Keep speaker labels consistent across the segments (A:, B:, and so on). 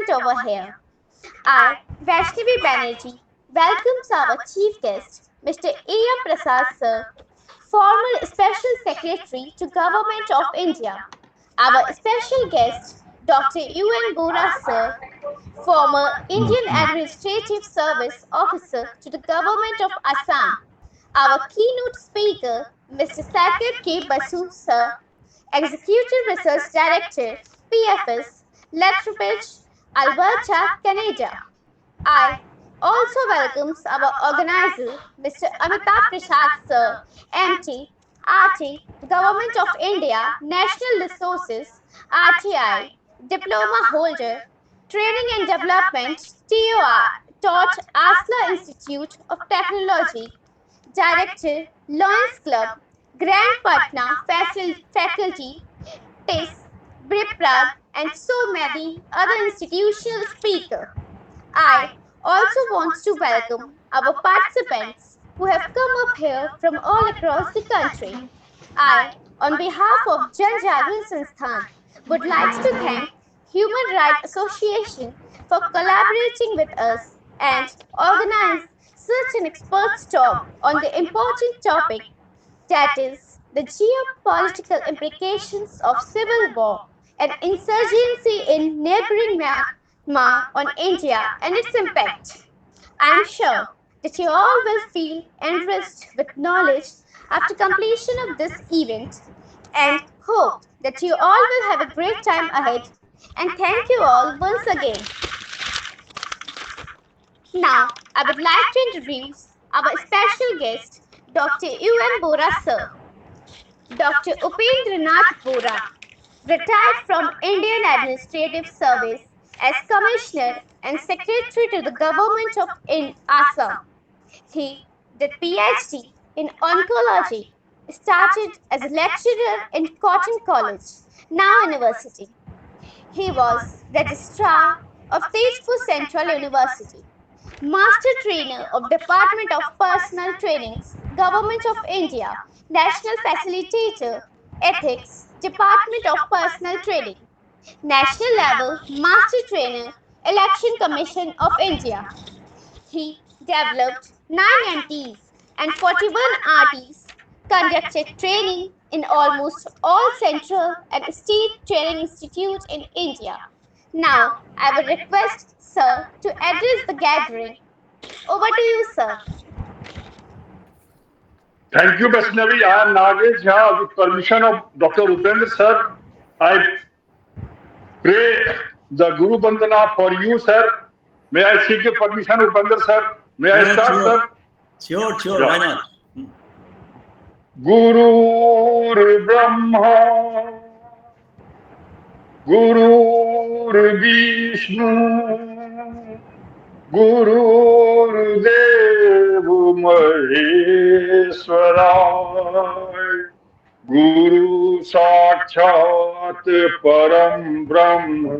A: present over here. I, Vaishnavi Banerjee, welcomes our chief guest, Mr. A.M. Prasad sir, former Special Secretary to Government of India. Our special guest, Dr. U.N.Bora sir, former Indian Administrative Service Officer to the Government of Assam. Our keynote speaker, Mr. Saikat K Basu sir, Executive Research Director, PFS, Lethbridge, Alberta, Canada. I also welcomes our organizer, Mr. Prasad sir, MT, RT, Government of India, National Resources, RTI, Diploma holder, Training and Development, TOR, taught Asla Institute of Technology, Director, Lions Club, Grand Patna Faculty, TIS, Prasad, and so many other institutional speakers. I also want to welcome our participants who have come up here from all across the country. I, on behalf of Jan Jagran Sansthan, would like to thank Human Rights Association for collaborating with us and organize such an expert talk on the important topic, that is the geopolitical implications of civil war and insurgency in neighboring Myanmar on India and its impact. I am sure that you all will feel enriched with knowledge after completion of this event and hope that you all will have a great time ahead, and thank you all once again. Now, I would like to introduce our special guest, Dr. U.N.Bora sir. Dr. Upendranath Bora, retired from Indian Administrative Service as Commissioner and Secretary to the Government of Assam. He did PhD in Oncology, started as a lecturer in Cotton College, now University. He was Registrar of Tezpur Central University, Master Trainer of Department of Personal Trainings, Government of India, National Facilitator, Ethics, Department of Personal Training, National Level Master Trainer, Election Commission of India. He developed 9 MTs and 41 RTs, conducted training in almost all central and state training institutes in India. Now, I would request Sir to address the gathering. Over to you, Sir.
B: Thank you, Vaishnavi. I am Nagesh Jha. With permission of Dr. Upendra sir, I pray the Guru Bandana for you, sir. May I seek your permission, Upendra sir? May I start, sir?
C: Sure, why not?
B: Guru Brahma, Guru Vishnu, Guru Dev Maheshwara, Guru Sakshat Param Brahma,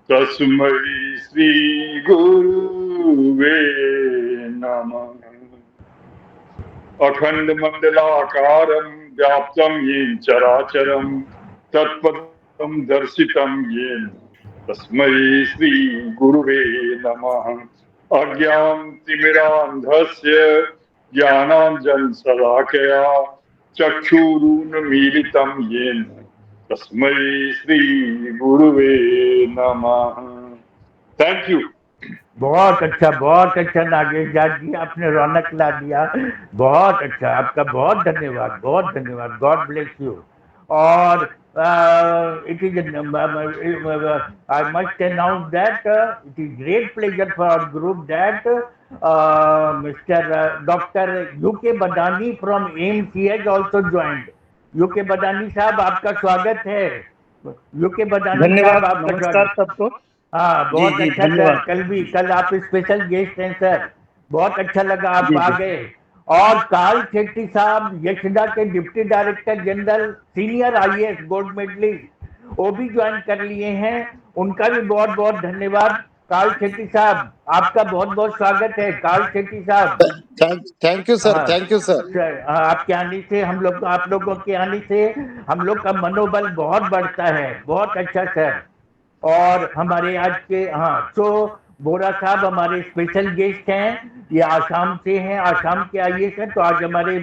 B: Tasmai Sri Guruve Namah. Akhand Mandalakaram Vyaptam Yen Characharam Tatpadam Darsitam Yen Tasmai Sri Guruve Namah. Agyam Timirandhasya Jnananjan Salakaya Chakshurun Militam Yen Tasmai Sri Guruve Namah. Thank you.
D: बहुत अच्छा नागेश जी, आपने रौनक ला दिया। बहुत अच्छा, आपका बहुत धन्यवाद। God bless you. और it is I must announce that it is great pleasure for our group that Mr. Dr. U.K. Badani from AIMS has also joined. U.K. Badani साहब, आपका स्वागत है। U.K. Badani साहब, आपका
E: नमस्कार सबको।
D: हाँ, बहुत अच्छा सर। कल आप स्पेशल गेस्ट हैं सर, बहुत अच्छा लगा आप आ गए। और काल शेट्टी साहब यशदा के deputy director general, senior IAS gold medalist, वो भी ज्वाइन कर लिए हैं। उनका भी बहुत बहुत धन्यवाद। काल शेट्टी साहब, आपका बहुत बहुत स्वागत है। काल शेट्टी साहब,
E: थैंक यू सर।
D: आपके आने से आप लोगों के आने से हम लोग का मनोबल बहुत बढ़ता है। बहुत अच्छा सर। और हमारे आज के तो बोरा साहब हमारे स्पेशल गेस्ट हैं, ये आसाम से हैं, आसाम के आईएएस हैं। तो आज हमारे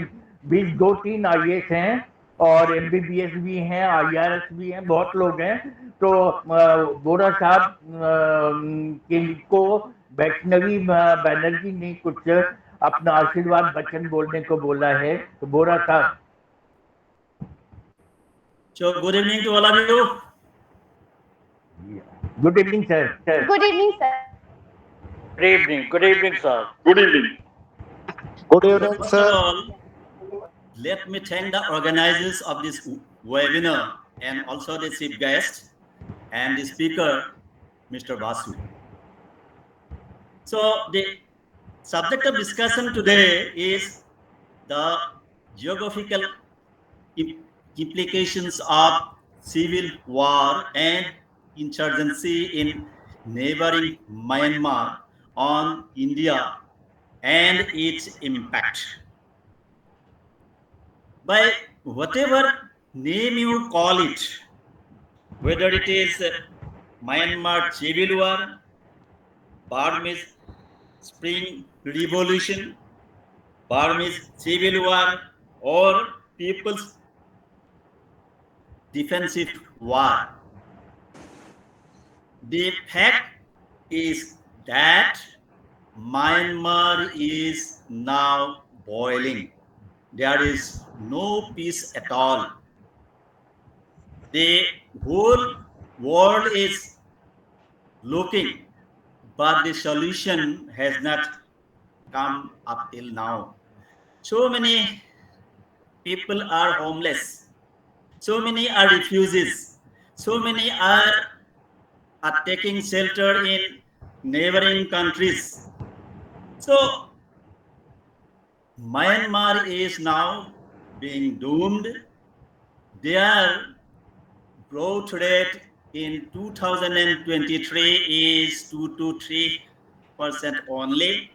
D: बीच 2-3 आईएएस हैं और एमबीबीएस भी हैं, आईआरएस भी हैं, बहुत लोग हैं। तो बोरा साहब के को वैष्णवी बैनर्जी ने कुछ अपना आशीर्वाद वचन बोलने को बोला है। तो बोरा साहब।
C: So good evening to all of you.
D: Good evening, sir.
A: Good evening, sir.
F: Good evening. Good evening, sir.
B: Good evening.
E: Good evening,
C: First
E: sir.
C: of all, let me thank the organizers of this webinar and also the chief guest and the speaker, Mr. Basu. So the subject of discussion today is the geographical implications of civil war and insurgency in neighboring Myanmar on India and its impact. By whatever name you call it, whether it is Myanmar civil war, Burmese Spring Revolution, Burmese civil war, or People's Defensive War, the fact is that Myanmar is now boiling. There is no peace at all. The whole world is looking, but the solution has not come up till now. So many people are homeless. So many are refugees. So many are taking shelter in neighboring countries. So Myanmar is now being doomed. Their growth rate in 2023 is 2 to 3% only,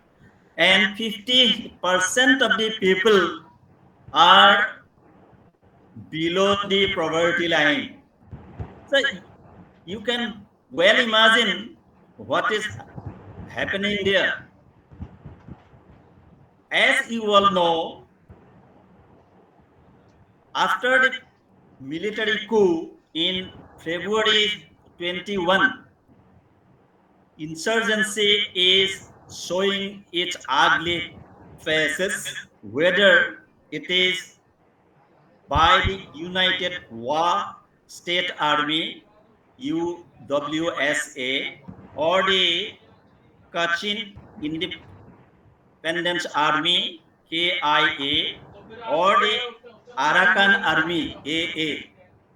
C: and 50% of the people are below the poverty line. So you can well imagine what is happening there. As you all know, after the military coup in February 21, insurgency is showing its ugly faces, whether it is by the United War State Army, UWSA, or the Kachin Independence Army, KIA, or the Arakan Army, AA.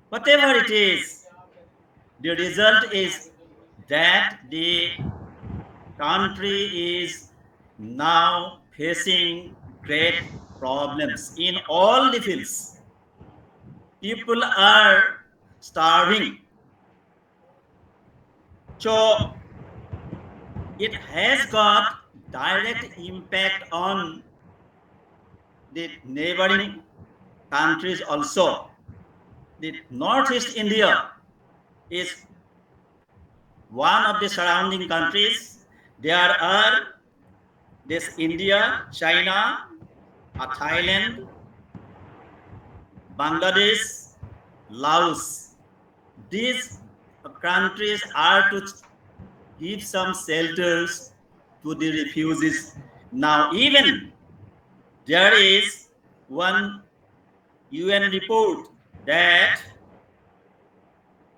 C: Whatever it is, the result is that the country is now facing great problems in all the fields. People are starving. So it has got direct impact on the neighboring countries also. The Northeast India is one of the surrounding countries. There are this India, China, Thailand, Bangladesh, Laos. These countries are to give some shelters to the refugees. Now even there is one UN report that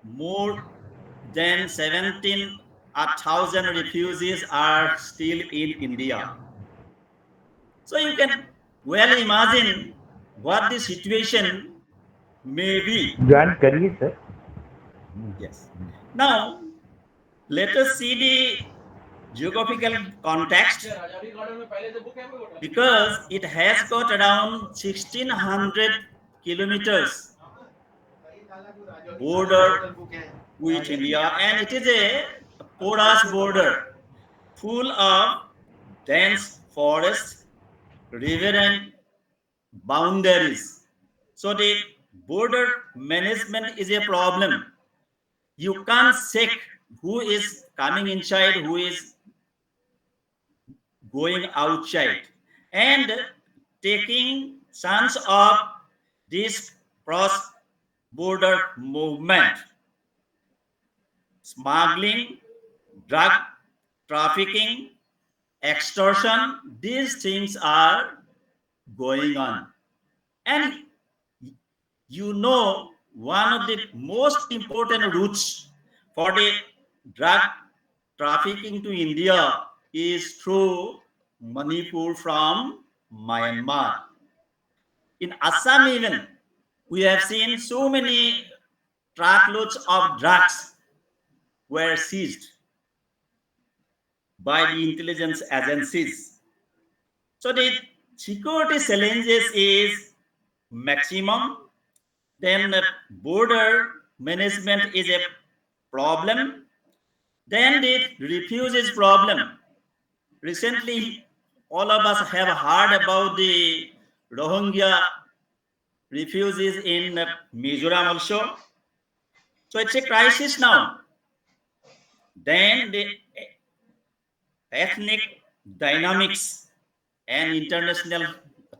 C: more than 17,000 refugees are still in India. So you can well imagine what the situation may be.
D: Join करिए sir.
C: Yes. Now let us see the geographical context, because it has got around 1,600 kilometers border with India, and it is a porous border full of dense forests, river and boundaries. So the border management is a problem. You can't check who is coming inside, who is going outside, and taking chance of this cross-border movement, smuggling, drug trafficking, extortion. These things are going on. And you know, one of the most important routes for the drug trafficking to India is through Manipur from Myanmar. In Assam even, we have seen so many truckloads of drugs were seized by the intelligence agencies. So the security challenges is maximum. Then border management is a problem. Then the refugees problem. Recently, all of us have heard about the Rohingya refugees in Mizoram also. So it's a crisis now. Then the ethnic dynamics and international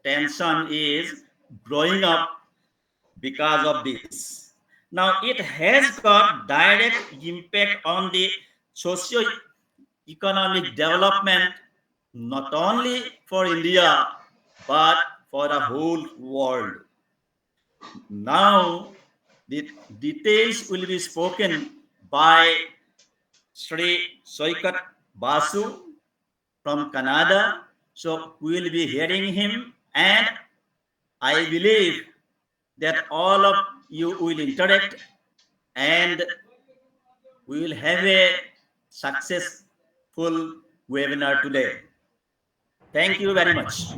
C: tension is growing up because of this. Now it has got direct impact on the socio-economic development, not only for India, but for the whole world. Now the details will be spoken by Sri Saikat Basu from Canada. So we will be hearing him, and I believe that all of you will interact and we will have a successful webinar today. Thank you very much.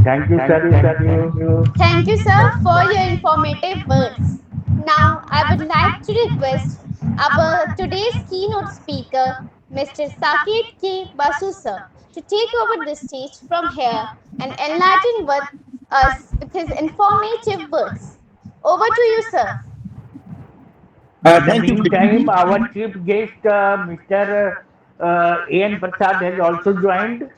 D: Thank you, sir.
A: Thank you, sir, for your informative words. Now, I would like to request our today's keynote speaker, Mr. Saikat K Basu, sir, to take over the stage from here and enlighten us with his informative words. Over to you, sir.
D: In the meantime, our chief guest, Mr. A.N. Prasad, has also joined,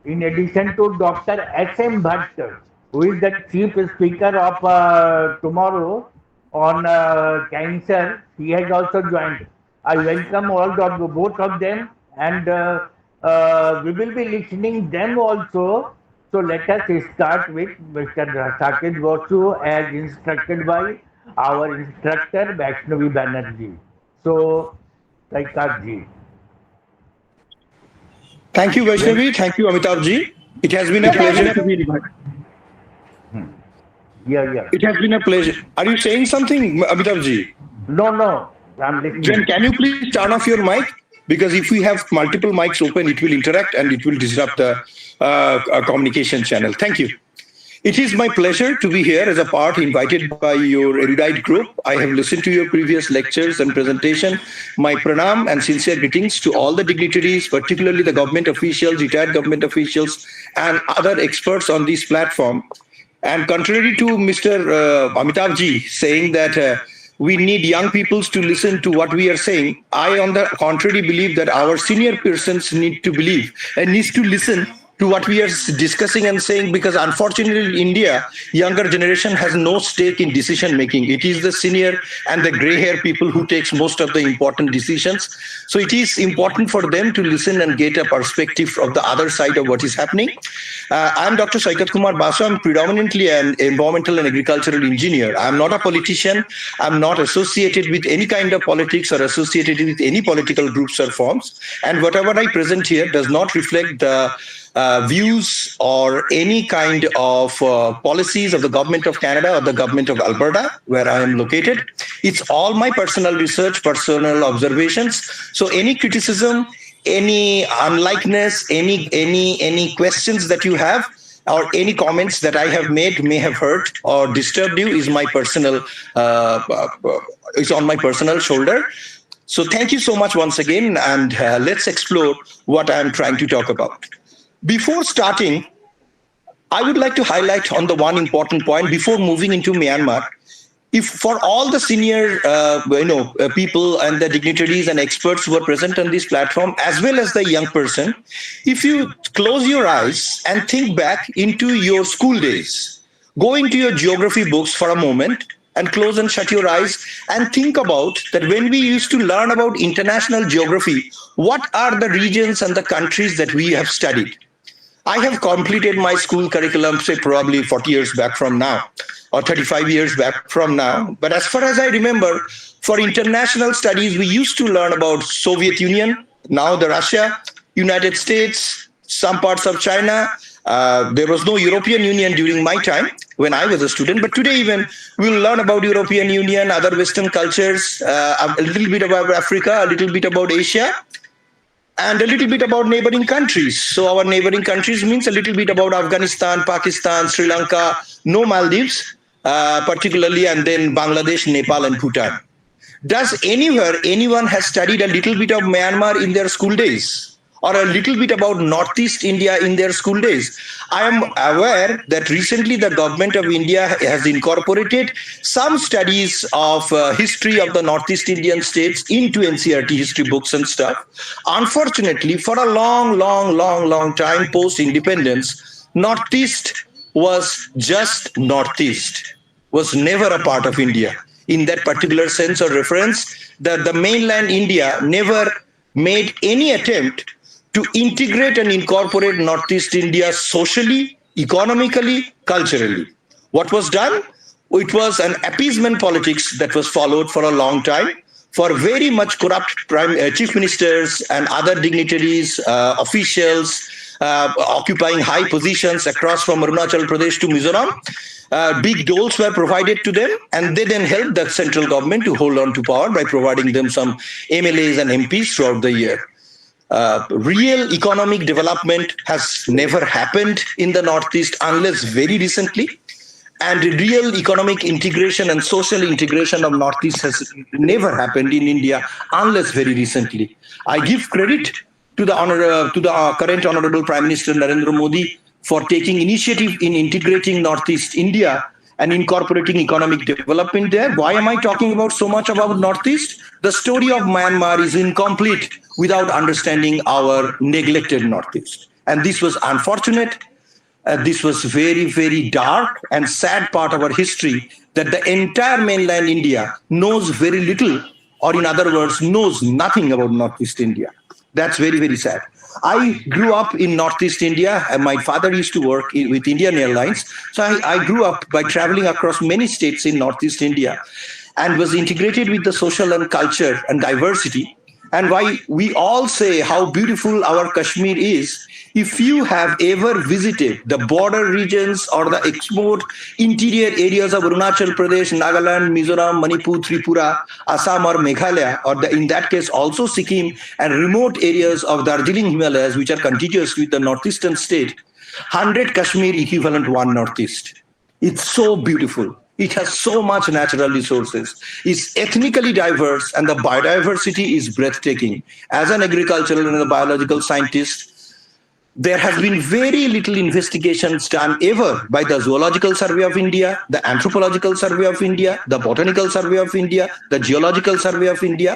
D: in addition to Dr. S.M. Bhatt, who is the chief speaker of tomorrow on cancer. He has also joined. I welcome both of them, and we will be listening them also. So let us start with Mr. Saikat Basu as instructed by our instructor Vaishnavi Banerjee. So, Saikat ji.
E: Thank you, Vaishnavi. Thank you, Amitabh ji. It has been a pleasure to be invited.
D: Yeah.
E: It has been a pleasure. Are you saying something, Amitabh ji?
D: No. I'm listening.
E: Then can you please turn off your mic? Because if we have multiple mics open, it will interact and it will disrupt the communication channel. Thank you. It is my pleasure to be here as a part invited by your erudite group. I have listened to your previous lectures and presentation. My pranam and sincere greetings to all the dignitaries, particularly the government officials, retired government officials, and other experts on this platform. And contrary to Mr. Amitabh ji saying that we need young people to listen to what we are saying, I, on the contrary, believe that our senior persons need to believe and needs to listen to what we are discussing and saying, because unfortunately in India, younger generation has no stake in decision making. It is the senior and the gray hair people who takes most of the important decisions. So it is important for them to listen and get a perspective of the other side of what is happening. I'm Dr. Saikat Kumar Basu. I'm predominantly an environmental and agricultural engineer. I'm not a politician. I'm not associated with any kind of politics or associated with any political groups or forms. And whatever I present here does not reflect the views or any kind of policies of the government of Canada or the government of Alberta, where I am located. It's all my personal research, personal observations. So any criticism, any unlikeness, any questions that you have, or any comments that I have made may have hurt or disturbed you is my personal, it's on my personal shoulder. So thank you so much once again, and let's explore what I'm trying to talk about. Before starting, I would like to highlight on the one important point before moving into Myanmar. if for all the senior people and the dignitaries and experts who are present on this platform, as well as the young person, if you close your eyes and think back into your school days, go into your geography books for a moment and close and shut your eyes and think about that when we used to learn about international geography, what are the regions and the countries that we have studied? I have completed my school curriculum, say probably 40 years back from now, or 35 years back from now. But as far as I remember, for international studies, we used to learn about Soviet Union, now the Russia, United States, some parts of China. There was no European Union during my time when I was a student, but today even we'll learn about European Union, other Western cultures, a little bit about Africa, a little bit about Asia, and a little bit about neighboring countries. So our neighboring countries means a little bit about Afghanistan, Pakistan, Sri Lanka, no Maldives, particularly, and then Bangladesh, Nepal, and Bhutan. Does anyone has studied a little bit of Myanmar in their school days? Or a little bit about Northeast India in their school days? I am aware that recently the government of India has incorporated some studies of history of the Northeast Indian states into NCERT history books and stuff. Unfortunately, for a long time post-independence, Northeast was just Northeast, was never a part of India. In that particular sense or reference, that the mainland India never made any attempt to integrate and incorporate Northeast India socially, economically, culturally. What was done? It was an appeasement politics that was followed for a long time for very much corrupt chief ministers and other dignitaries, officials, occupying high positions across from Arunachal Pradesh to Mizoram. Big doles were provided to them, and they then helped the central government to hold on to power by providing them some MLAs and MPs throughout the year. Real economic development has never happened in the Northeast unless very recently. And real economic integration and social integration of Northeast has never happened in India unless very recently. I give credit to the current Honorable Prime Minister Narendra Modi for taking initiative in integrating Northeast India and incorporating economic development there. Why am I talking about so much about Northeast? The story of Myanmar is incomplete without understanding our neglected Northeast. And this was unfortunate. This was very dark and sad part of our history that the entire mainland India knows very little, or in other words, knows nothing about Northeast India. That's very sad. I grew up in Northeast India, and my father used to work with Indian Airlines. So I grew up by traveling across many states in Northeast India and was integrated with the social and culture and diversity. And why we all say how beautiful our Kashmir is, if you have ever visited the border regions or the export interior areas of Arunachal Pradesh, Nagaland, Mizoram, Manipur, Tripura, Assam or Meghalaya, or in that case also Sikkim and remote areas of Darjeeling Himalayas, which are contiguous with the northeastern state, 100 Kashmir equivalent 1 Northeast. It's so beautiful. It has so much natural resources. It's ethnically diverse, and the biodiversity is breathtaking. As an agricultural and a biological scientist, there has been very little investigations done ever by the Zoological Survey of India, the Anthropological Survey of India, the Botanical Survey of India, the Geological Survey of India,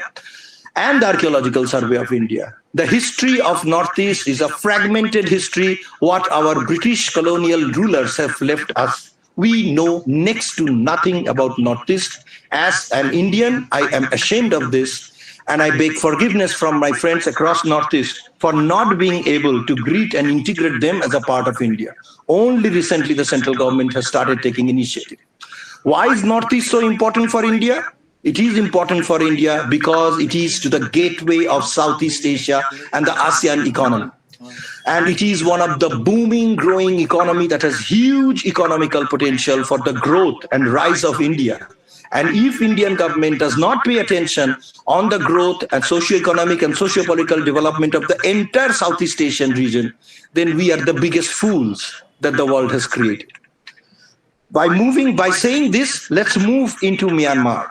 E: and the Archaeological Survey of India. The history of Northeast is a fragmented history, what our British colonial rulers have left us. We know next to nothing about Northeast. As an Indian, I am ashamed of this, and I beg forgiveness from my friends across Northeast for not being able to greet and integrate them as a part of India. Only recently the central government has started taking initiative. Why is Northeast so important for India? It is important for India because it is to the gateway of Southeast Asia and the ASEAN economy. And it is one of the booming, growing economy that has huge economical potential for the growth and rise of India. And if Indian government does not pay attention on the growth and socio-economic and socio-political development of the entire Southeast Asian region, then we are the biggest fools that the world has created. By saying this, let's move into Myanmar.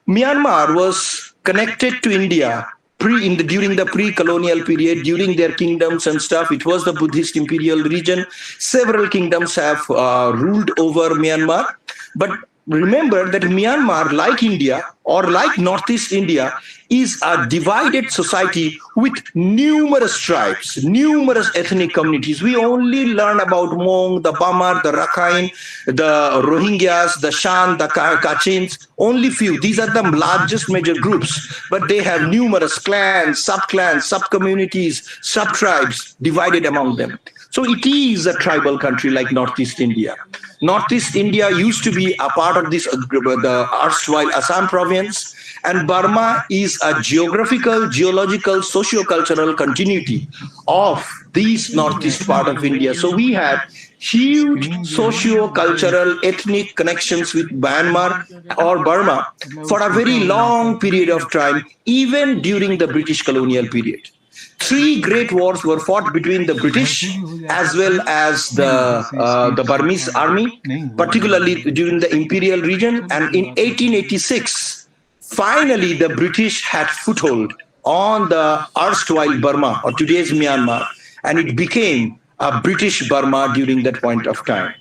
E: Myanmar was connected to India during the pre-colonial period, during their kingdoms and stuff. It was the Buddhist imperial region. Several kingdoms have ruled over Myanmar. But remember that Myanmar, like India or like Northeast India, is a divided society with numerous tribes, numerous ethnic communities. We only learn about Hmong, the Bamar, the Rakhine, the Rohingyas, the Shan, the Kachins, only few. These are the largest major groups, but they have numerous clans, sub-communities, sub-tribes divided among them. So it is a tribal country like Northeast India. Northeast India used to be a part of this, the erstwhile Assam province, and Burma is a geographical, geological, socio-cultural continuity of this northeast part of India. So we have huge socio-cultural, ethnic connections with Myanmar or Burma for a very long period of time, even during the British colonial period. 3 great wars were fought between the British as well as the Burmese army, particularly during the imperial region. And in 1886, finally, the British had foothold on the erstwhile Burma, or today's Myanmar, and it became a British Burma during that point of time.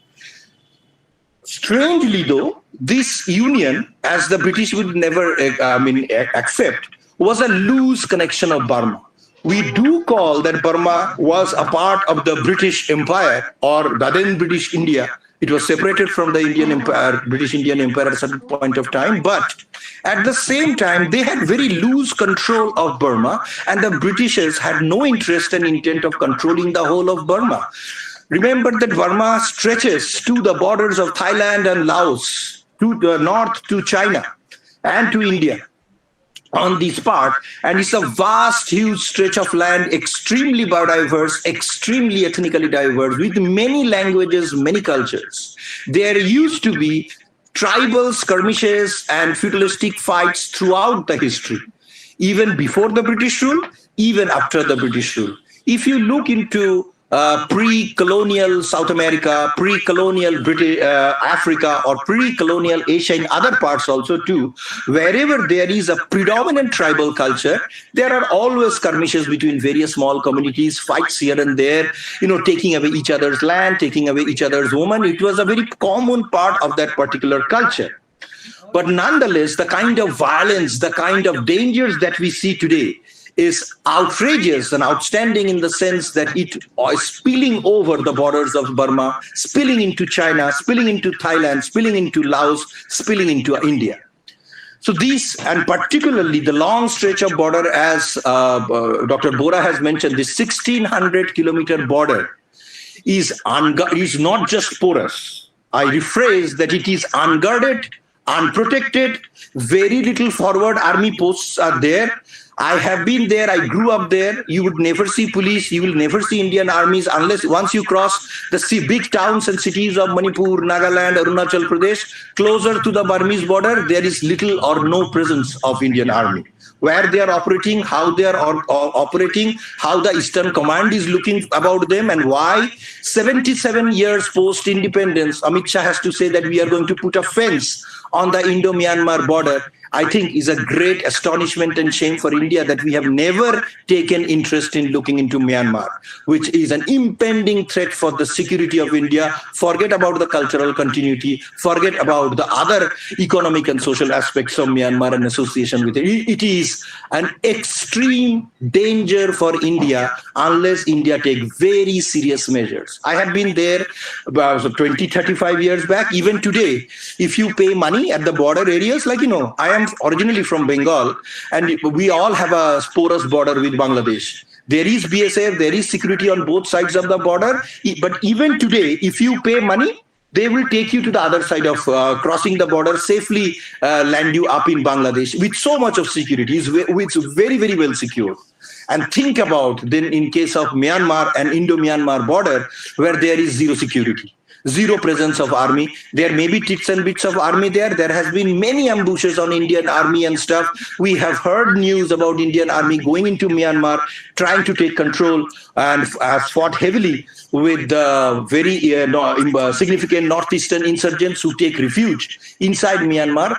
E: Strangely, though, this union, as the British would never accept, was a loose connection of Burma. We do call that Burma was a part of the British Empire, or then British India. It was separated from the Indian Empire, British Indian Empire at a certain point of time. But at the same time, they had very loose control of Burma, and the Britishers had no interest and intent of controlling the whole of Burma. Remember that Burma stretches to the borders of Thailand and Laos, to the north to China and to India on this part, and it's a vast, huge stretch of land, extremely biodiverse, extremely ethnically diverse, with many languages, many cultures. There used to be tribal skirmishes and feudalistic fights throughout the history, even before the British rule, even after the British rule. If you look into pre-colonial South America, pre-colonial British Africa, or pre-colonial Asia in other parts also too, wherever there is a predominant tribal culture, there are always skirmishes between various small communities, fights here and there, taking away each other's land, taking away each other's women. It was a very common part of that particular culture. But nonetheless, the kind of violence, the kind of dangers that we see today is outrageous and outstanding in the sense that it is spilling over the borders of Burma, spilling into China, spilling into Thailand, spilling into Laos, spilling into India. So these, and particularly the long stretch of border, as Dr. Bora has mentioned, this 1,600-kilometer border is not just porous. I rephrase that it is unguarded, unprotected, very little forward army posts are there. I have been there, I grew up there. You would never see police, you will never see Indian armies unless once you cross the big towns and cities of Manipur, Nagaland, Arunachal Pradesh, closer to the Burmese border, there is little or no presence of Indian army. Where they are operating, how they are operating, how the Eastern Command is looking about them, and why 77 years post-independence, Amit Shah has to say that we are going to put a fence on the Indo-Myanmar border, I think is a great astonishment and shame for India that we have never taken interest in looking into Myanmar, which is an impending threat for the security of India. Forget about the cultural continuity, forget about the other economic and social aspects of Myanmar and association with it. It is an extreme danger for India unless India take very serious measures. I have been there about 20, 35 years back. Even today, if you pay money at the border areas, like, I am originally from Bengal, and we all have a porous border with Bangladesh. There is BSF, there is security on both sides of the border. But even today, if you pay money, they will take you to the other side of crossing the border, safely land you up in Bangladesh with so much of security. It's very, very well secured. And think about then in case of Myanmar and Indo-Myanmar border, where there is zero security. Zero presence of army. There may be tits and bits of army there. There has been many ambushes on Indian army and stuff. We have heard news about Indian army going into Myanmar, trying to take control, and has fought heavily with very significant northeastern insurgents who take refuge inside Myanmar.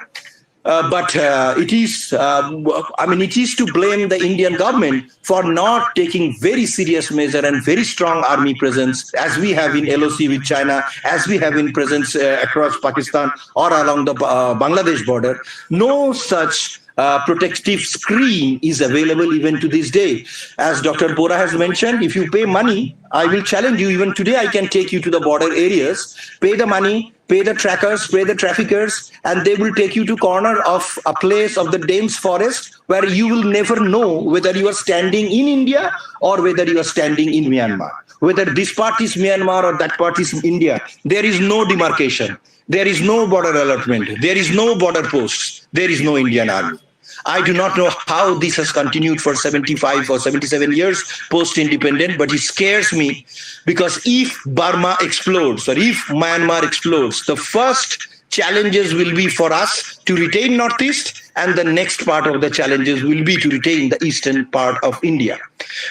E: but it is to blame the Indian government for not taking very serious measure and very strong army presence, as we have in LOC with China, as we have in presence across Pakistan or along the Bangladesh border. No such protective screen is available even to this day. As Dr. Bora has mentioned, if you pay money, I will challenge you, even today I can take you to the border areas, pay the money, pay the trackers, pay the traffickers, and they will take you to corner of a place of the dense forest where you will never know whether you are standing in India or whether you are standing in Myanmar. Whether this part is Myanmar or that part is India, there is no demarcation. There is no border allotment. There is no border posts. There is no Indian army. I do not know how this has continued for 75 or 77 years post-independent, but it scares me, because if Burma explodes or if Myanmar explodes, the first challenges will be for us to retain Northeast, and the next part of the challenges will be to retain the eastern part of India.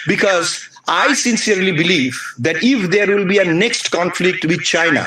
E: Because I sincerely believe that if there will be a next conflict with China,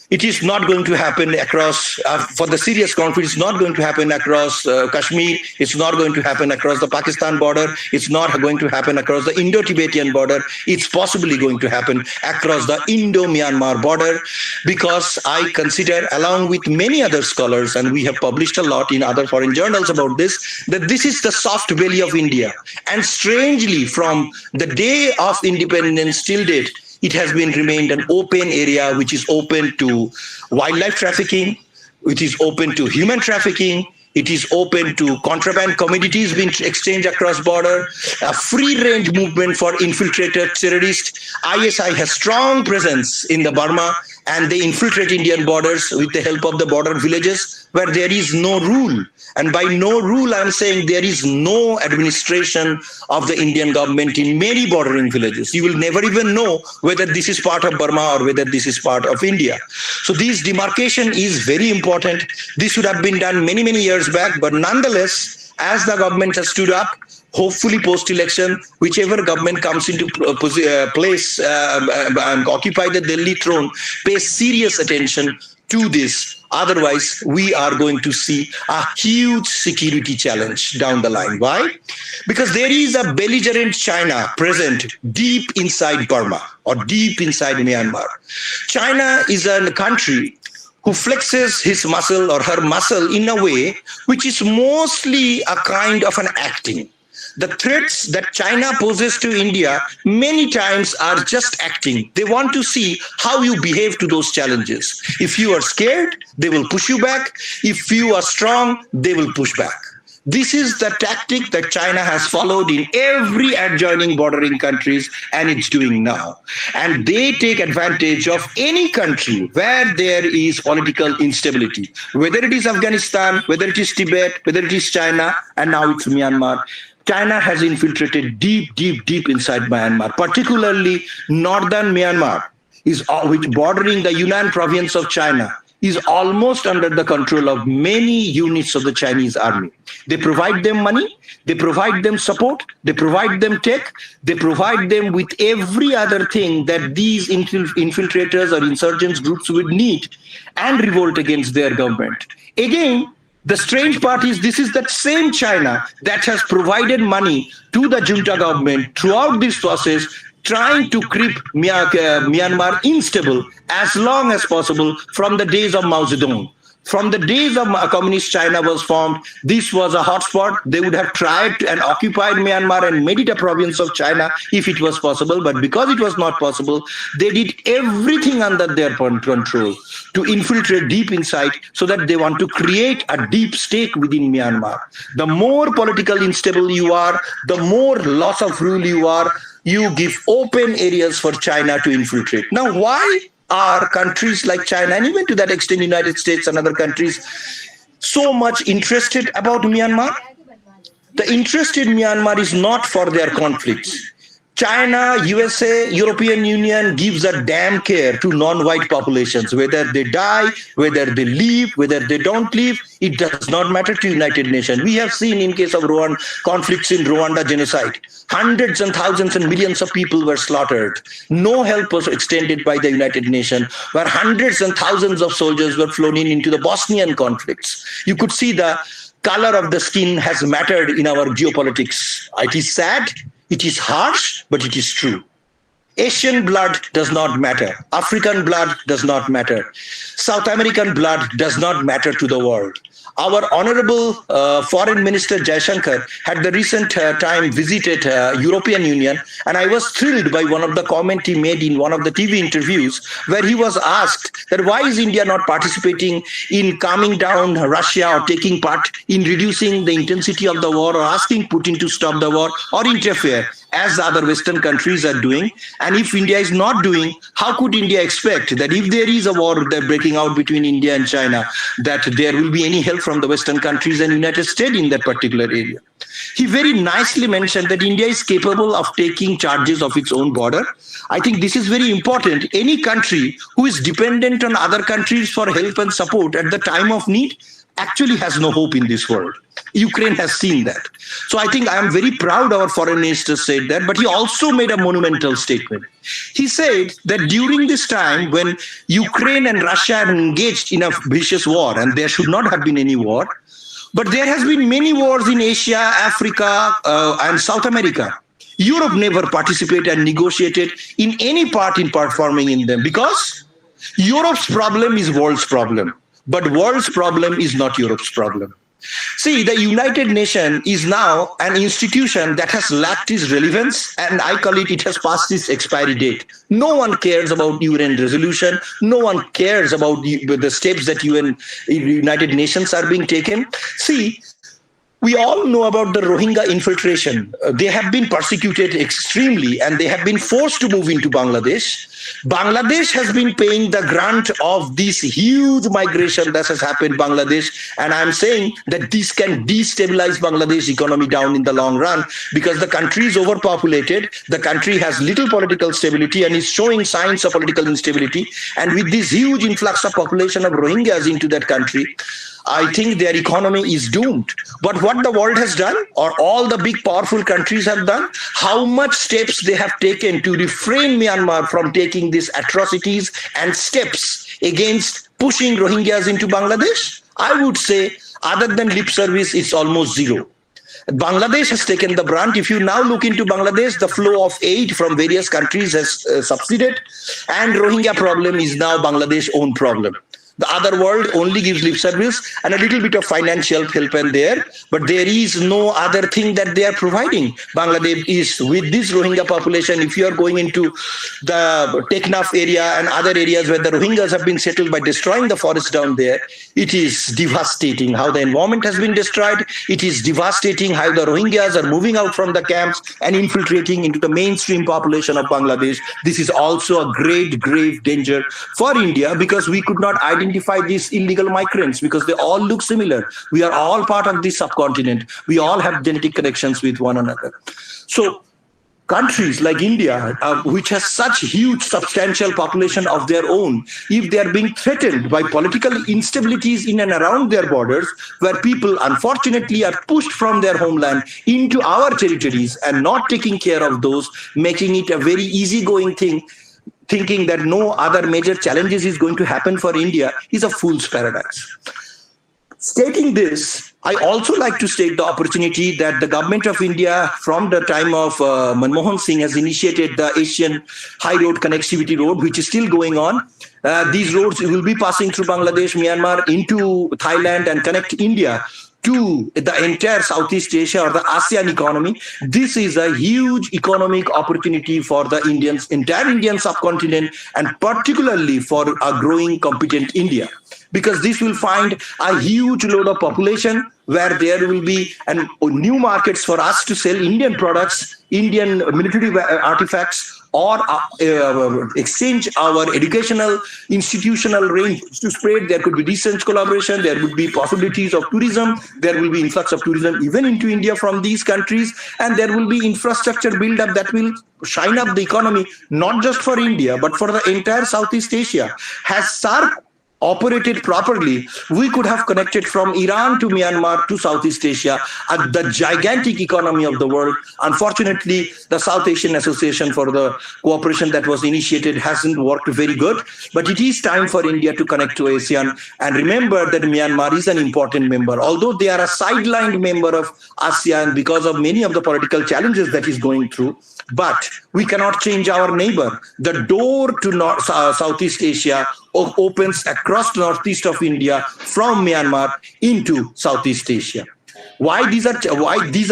E: it is not going to happen across, for the serious conflict, it's not going to happen across Kashmir, it's not going to happen across the Pakistan border, it's not going to happen across the Indo-Tibetan border, it's possibly going to happen across the Indo-Myanmar border, because I consider, along with many other scholars, and we have published a lot in other foreign journals about this, that this is the soft belly of India. And strangely, from the day of independence till date, it has been remained an open area which is open to wildlife trafficking, which is open to human trafficking, it is open to contraband commodities being exchanged across border, a free-range movement for infiltrated terrorists. ISI has strong presence in the Burma, and they infiltrate Indian borders with the help of the border villages where there is no rule. And by no rule, I'm saying there is no administration of the Indian government in many bordering villages. You will never even know whether this is part of Burma or whether this is part of India. So this demarcation is very important. This should have been done many, many years back. But nonetheless, as the government has stood up, hopefully post-election, whichever government comes into place and occupy the Delhi throne, pay serious attention to this. Otherwise, we are going to see a huge security challenge down the line. Why? Because there is a belligerent China present deep inside Burma or deep inside Myanmar. China is a country who flexes his muscle or her muscle in a way which is mostly a kind of an acting. The threats that China poses to India many times are just acting. They want to see how you behave to those challenges. If you are scared, they will push you back. If you are strong, they will push back. This is the tactic that China has followed in every adjoining bordering countries, and it's doing now. And they take advantage of any country where there is political instability, whether it is Afghanistan, whether it is Tibet, whether it is China, and now it's Myanmar. China has infiltrated deep, deep, deep inside Myanmar, particularly northern Myanmar, which bordering the Yunnan province of China, is almost under the control of many units of the Chinese army. They provide them money, they provide them support, they provide them tech, they provide them with every other thing that these infiltrators or insurgents groups would need and revolt against their government. Again, the strange part is this is that same China that has provided money to the junta government throughout this process, trying to keep Myanmar unstable as long as possible from the days of Mao Zedong. From the days of communist China was formed, this was a hotspot. They would have tried and occupied Myanmar and made it a province of China if it was possible. But because it was not possible, they did everything under their control to infiltrate deep inside, so that they want to create a deep state within Myanmar. The more political unstable you are, the more loss of rule you are, you give open areas for China to infiltrate. Now, why are countries like China, and even to that extent United States and other countries, so much interested about Myanmar? The interest in Myanmar is not for their conflicts. China, USA, European Union gives a damn care to non-white populations, whether they die, whether they leave, whether they don't leave. It does not matter to United Nations. We have seen in case of Rwanda, conflicts in Rwanda genocide, hundreds and thousands and millions of people were slaughtered. No help was extended by the United Nations, where hundreds and thousands of soldiers were flown in into the Bosnian conflicts. You could see the color of the skin has mattered in our geopolitics. It is sad, it is harsh, but it is true. Asian blood does not matter. African blood does not matter. South American blood does not matter to the world. Our honorable Foreign Minister Jaishankar had the recent time visited European Union, and I was thrilled by one of the comment he made in one of the TV interviews, where he was asked that why is India not participating in calming down Russia or taking part in reducing the intensity of the war or asking Putin to stop the war or interfere, as the other Western countries are doing. And if India is not doing, how could India expect that if there is a war that breaking out between India and China, that there will be any help from the Western countries and United States in that particular area? He very nicely mentioned that India is capable of taking charges of its own border. I think this is very important. Any country who is dependent on other countries for help and support at the time of need actually has no hope in this world. Ukraine has seen that. So I think I am very proud our foreign minister said that, but he also made a monumental statement. He said that during this time when Ukraine and Russia are engaged in a vicious war, and there should not have been any war, but there has been many wars in Asia, Africa, and South America. Europe never participated and negotiated in any part in performing in them, because Europe's problem is world's problem. But world's problem is not Europe's problem. See, the United Nations is now an institution that has lacked its relevance, and I call it has passed its expiry date. No one cares about UN resolution. No one cares about the steps that United Nations are being taken. See, we all know about the Rohingya infiltration. They have been persecuted extremely, and they have been forced to move into Bangladesh. Bangladesh has been paying the grunt of this huge migration that has happened in Bangladesh. And I'm saying that this can destabilize Bangladesh economy down in the long run, because the country is overpopulated. The country has little political stability and is showing signs of political instability. And with this huge influx of population of Rohingyas into that country, I think their economy is doomed. But what the world has done, or all the big powerful countries have done, how much steps they have taken to refrain Myanmar from taking these atrocities and steps against pushing Rohingyas into Bangladesh? I would say, other than lip service, it's almost zero. Bangladesh has taken the brunt. If you now look into Bangladesh, the flow of aid from various countries has subsided, and Rohingya problem is now Bangladesh's own problem. The other world only gives lip service and a little bit of financial help and there, but there is no other thing that they are providing. Bangladesh is with this Rohingya population. If you are going into the Teknaf area and other areas where the Rohingyas have been settled by destroying the forest down there, it is devastating how the environment has been destroyed. It is devastating how the Rohingyas are moving out from the camps and infiltrating into the mainstream population of Bangladesh. This is also a great, grave danger for India, because we could not identify these illegal migrants because they all look similar. We are all part of this subcontinent. We all have genetic connections with one another. So countries like India, which has such huge, substantial population of their own, if they are being threatened by political instabilities in and around their borders, where people unfortunately are pushed from their homeland into our territories and not taking care of those, making it a very easygoing thing, thinking that no other major challenges is going to happen for India, is a fool's paradise. Stating this, I also like to state the opportunity that the government of India, from the time of Manmohan Singh, has initiated the Asian High Road Connectivity Road, which is still going on. These roads will be passing through Bangladesh, Myanmar, into Thailand, and connect India to the entire Southeast Asia or the ASEAN economy. This is a huge economic opportunity for the entire Indian subcontinent, and particularly for a growing, competent India. because this will find a huge load of population where there will be new markets for us to sell Indian products, Indian military artifacts, or exchange our educational institutional range to spread. There could be research collaboration, there would be possibilities of tourism, there will be influx of tourism even into India from these countries, and there will be infrastructure build up that will shine up the economy, not just for India, but for the entire Southeast Asia. Has SAARC operated properly, we could have connected from Iran to Myanmar to Southeast Asia, the gigantic economy of the world. Unfortunately, the South Asian Association for the Cooperation that was initiated hasn't worked very good, but it is time for India to connect to ASEAN. And remember that Myanmar is an important member, although they are a sidelined member of ASEAN because of many of the political challenges that is going through. But we cannot change our neighbor. The door to Southeast Asia opens across the northeast of India from Myanmar into Southeast Asia. Why these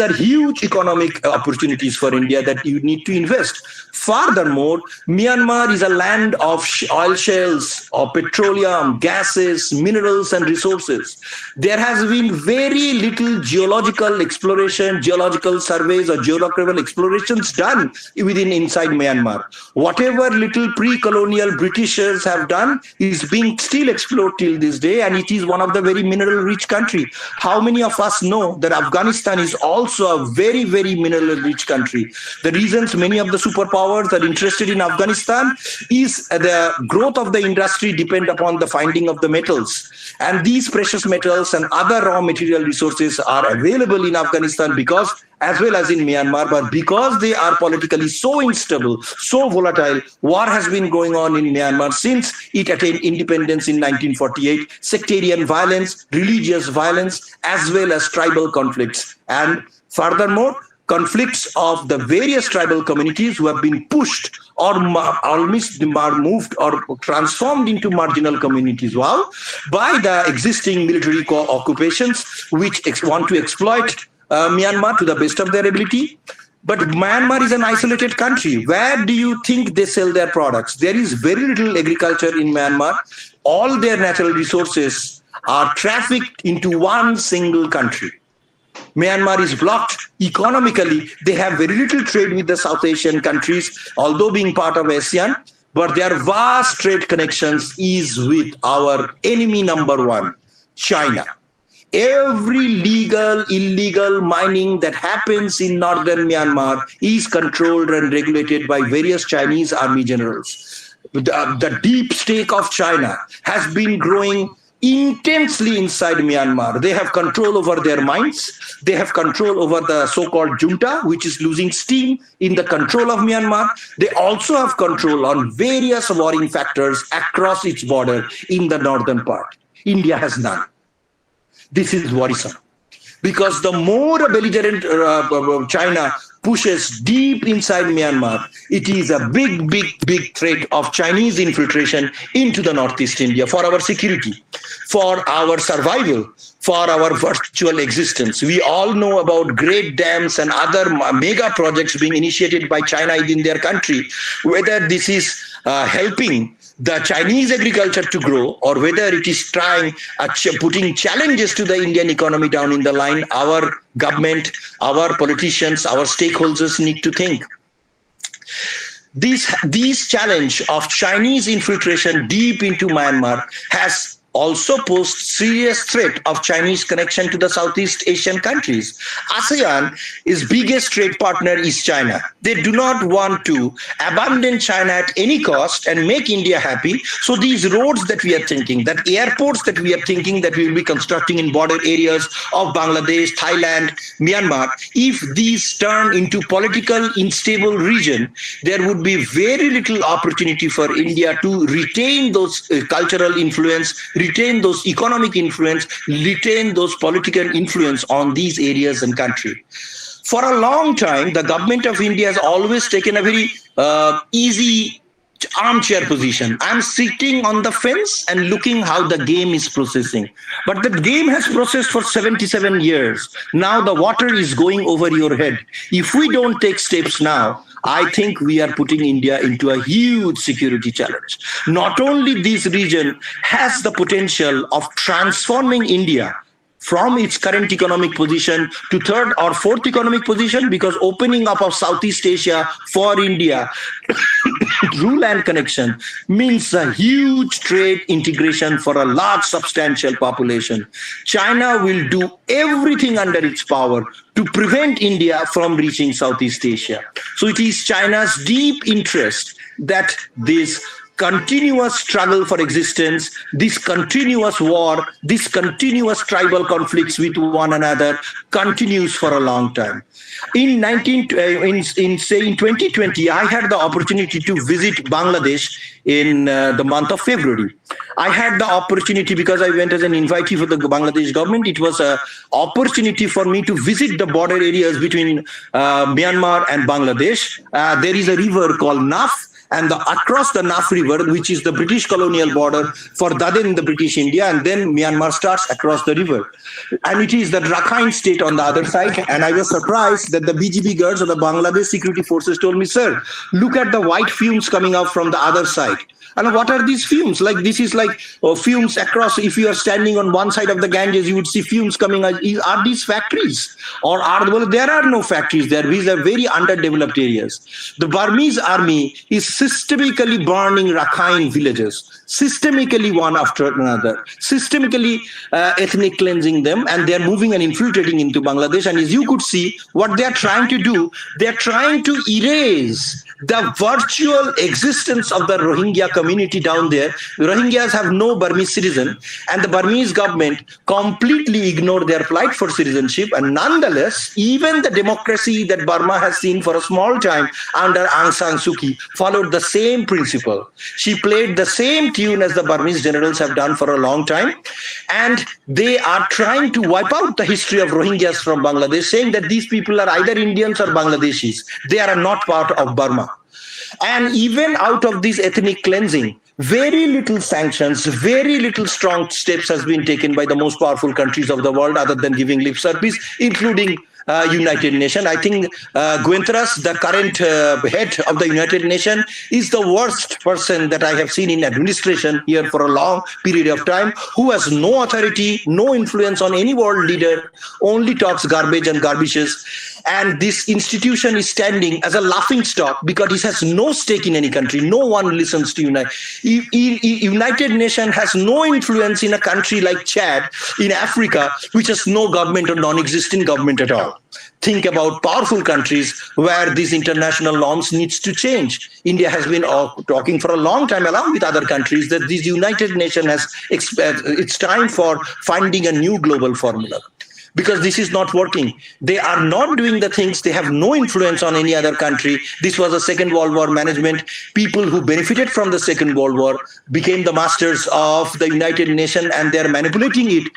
E: are huge economic opportunities for India that you need to invest. Furthermore, Myanmar is a land of oil shales, of petroleum, gases, minerals, and resources. There has been very little geological exploration, geological surveys, or geographical explorations done inside Myanmar. Whatever little pre-colonial Britishers have done is being still explored till this day, and it is one of the very mineral-rich country. How many of us know that Afghanistan is also a very, very mineral-rich country? The reasons many of the superpowers are interested in Afghanistan is the growth of the industry depend upon the finding of the metals. And these precious metals and other raw material resources are available in Afghanistan because, as well as in Myanmar, but because they are politically so unstable, so volatile, war has been going on in Myanmar since it attained independence in 1948, sectarian violence, religious violence, as well as tribal conflicts. And furthermore, conflicts of the various tribal communities who have been pushed or almost moved or transformed into marginal communities. Wow! By the existing military occupations which want to exploit Myanmar to the best of their ability. But Myanmar is an isolated country. Where do you think they sell their products? There is very little agriculture in Myanmar. All their natural resources are trafficked into one single country. Myanmar is blocked economically. They have very little trade with the South Asian countries, although being part of ASEAN, but their vast trade connections is with our enemy number one, China. Every legal, illegal mining that happens in northern Myanmar is controlled and regulated by various Chinese army generals. The deep state of China has been growing intensely inside Myanmar. They have control over their mines. They have control over the so-called junta, which is losing steam in the control of Myanmar. They also have control on various warring factors across its border in the northern part. India has none. This is worrisome, because the more belligerent China pushes deep inside Myanmar, it is a big threat of Chinese infiltration into the Northeast India for our security, for our survival, for our virtual existence. We all know about great dams and other mega projects being initiated by China in their country. Whether this is helping the Chinese agriculture to grow, or whether it is trying putting challenges to the Indian economy down in the line, our government, our politicians, our stakeholders need to think. This challenge of Chinese infiltration deep into Myanmar has also posed serious threat of Chinese connection to the Southeast Asian countries. ASEAN's biggest trade partner is China. They do not want to abandon China at any cost and make India happy. So these roads that we are thinking, that airports that we are thinking that we will be constructing in border areas of Bangladesh, Thailand, Myanmar, if these turn into political unstable region, there would be very little opportunity for India to retain those cultural influence, retain those economic influence, retain those political influence on these areas and country. For a long time, the government of India has always taken a very easy armchair position. I'm sitting on the fence and looking how the game is processing. But the game has processed for 77 years. Now the water is going over your head. If we don't take steps now, I think we are putting India into a huge security challenge. Not only this region has the potential of transforming India from its current economic position to third or fourth economic position, because opening up of Southeast Asia for India through land connection means a huge trade integration for a large substantial population. China will do everything under its power to prevent India from reaching Southeast Asia. So it is China's deep interest that this continuous struggle for existence, this continuous war, this continuous tribal conflicts with one another continues for a long time. In 2020, I had the opportunity to visit Bangladesh in the month of February. I had the opportunity because I went as an invitee for the Bangladesh government. It was an opportunity for me to visit the border areas between Myanmar and Bangladesh. There is a river called Naf, and across the Naf River, which is the British colonial border for Daden, the British India, and then Myanmar starts across the river. And it is the Rakhine state on the other side. And I was surprised that the BGP guards or the Bangladesh security forces told me, sir, look at the white fumes coming out from the other side. And what are these fumes? Like, this is like fumes across. If you are standing on one side of the Ganges, you would see fumes coming out. Are these factories? Or well, there are no factories there. These are very underdeveloped areas. The Burmese army is systematically burning Rakhine villages, systematically one after another, systematically ethnic cleansing them, and they are moving and infiltrating into Bangladesh. And as you could see, what they are trying to do, they are trying to erase the virtual existence of the Rohingya community down there. Rohingyas have no Burmese citizen, and the Burmese government completely ignored their plight for citizenship. And nonetheless, even the democracy that Burma has seen for a small time under Aung San Suu Kyi followed the same principle. She played the same tune as the Burmese generals have done for a long time, and they are trying to wipe out the history of Rohingyas from Bangladesh, saying that these people are either Indians or Bangladeshis. They are not part of Burma. And even out of this ethnic cleansing, very little sanctions, very little strong steps has been taken by the most powerful countries of the world other than giving lip service, including United Nations. I think Guentras, the current head of the United Nations, is the worst person that I have seen in administration here for a long period of time, who has no authority, no influence on any world leader, only talks garbage and garbages. And this institution is standing as a laughing stock because it has no stake in any country. No one listens to United Nations has no influence in a country like Chad in Africa, which has no government or non-existent government at all. Think about powerful countries where these international norms needs to change. India has been talking for a long time, along with other countries, that this United Nations has it's time for finding a new global formula. Because this is not working. They are not doing the things. They have no influence on any other country. This was a Second World War management. People who benefited from the Second World War became the masters of the United Nations, and they're manipulating it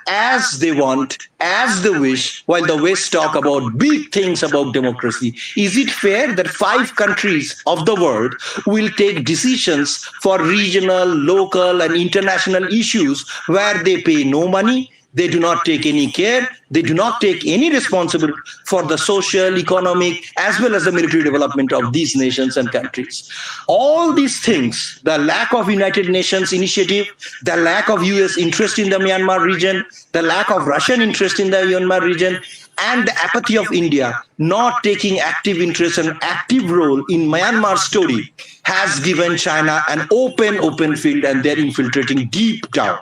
E: as they want, as they wish, while the West talk about big things about democracy. Is it fair that 5 countries of the world will take decisions for regional, local, and international issues where they pay no money? They do not take any care. They do not take any responsibility for the social, economic, as well as the military development of these nations and countries. All these things, the lack of United Nations initiative, the lack of US interest in the Myanmar region, the lack of Russian interest in the Myanmar region, and the apathy of India not taking active interest and active role in Myanmar's story has given China an open field, and they're infiltrating deep down.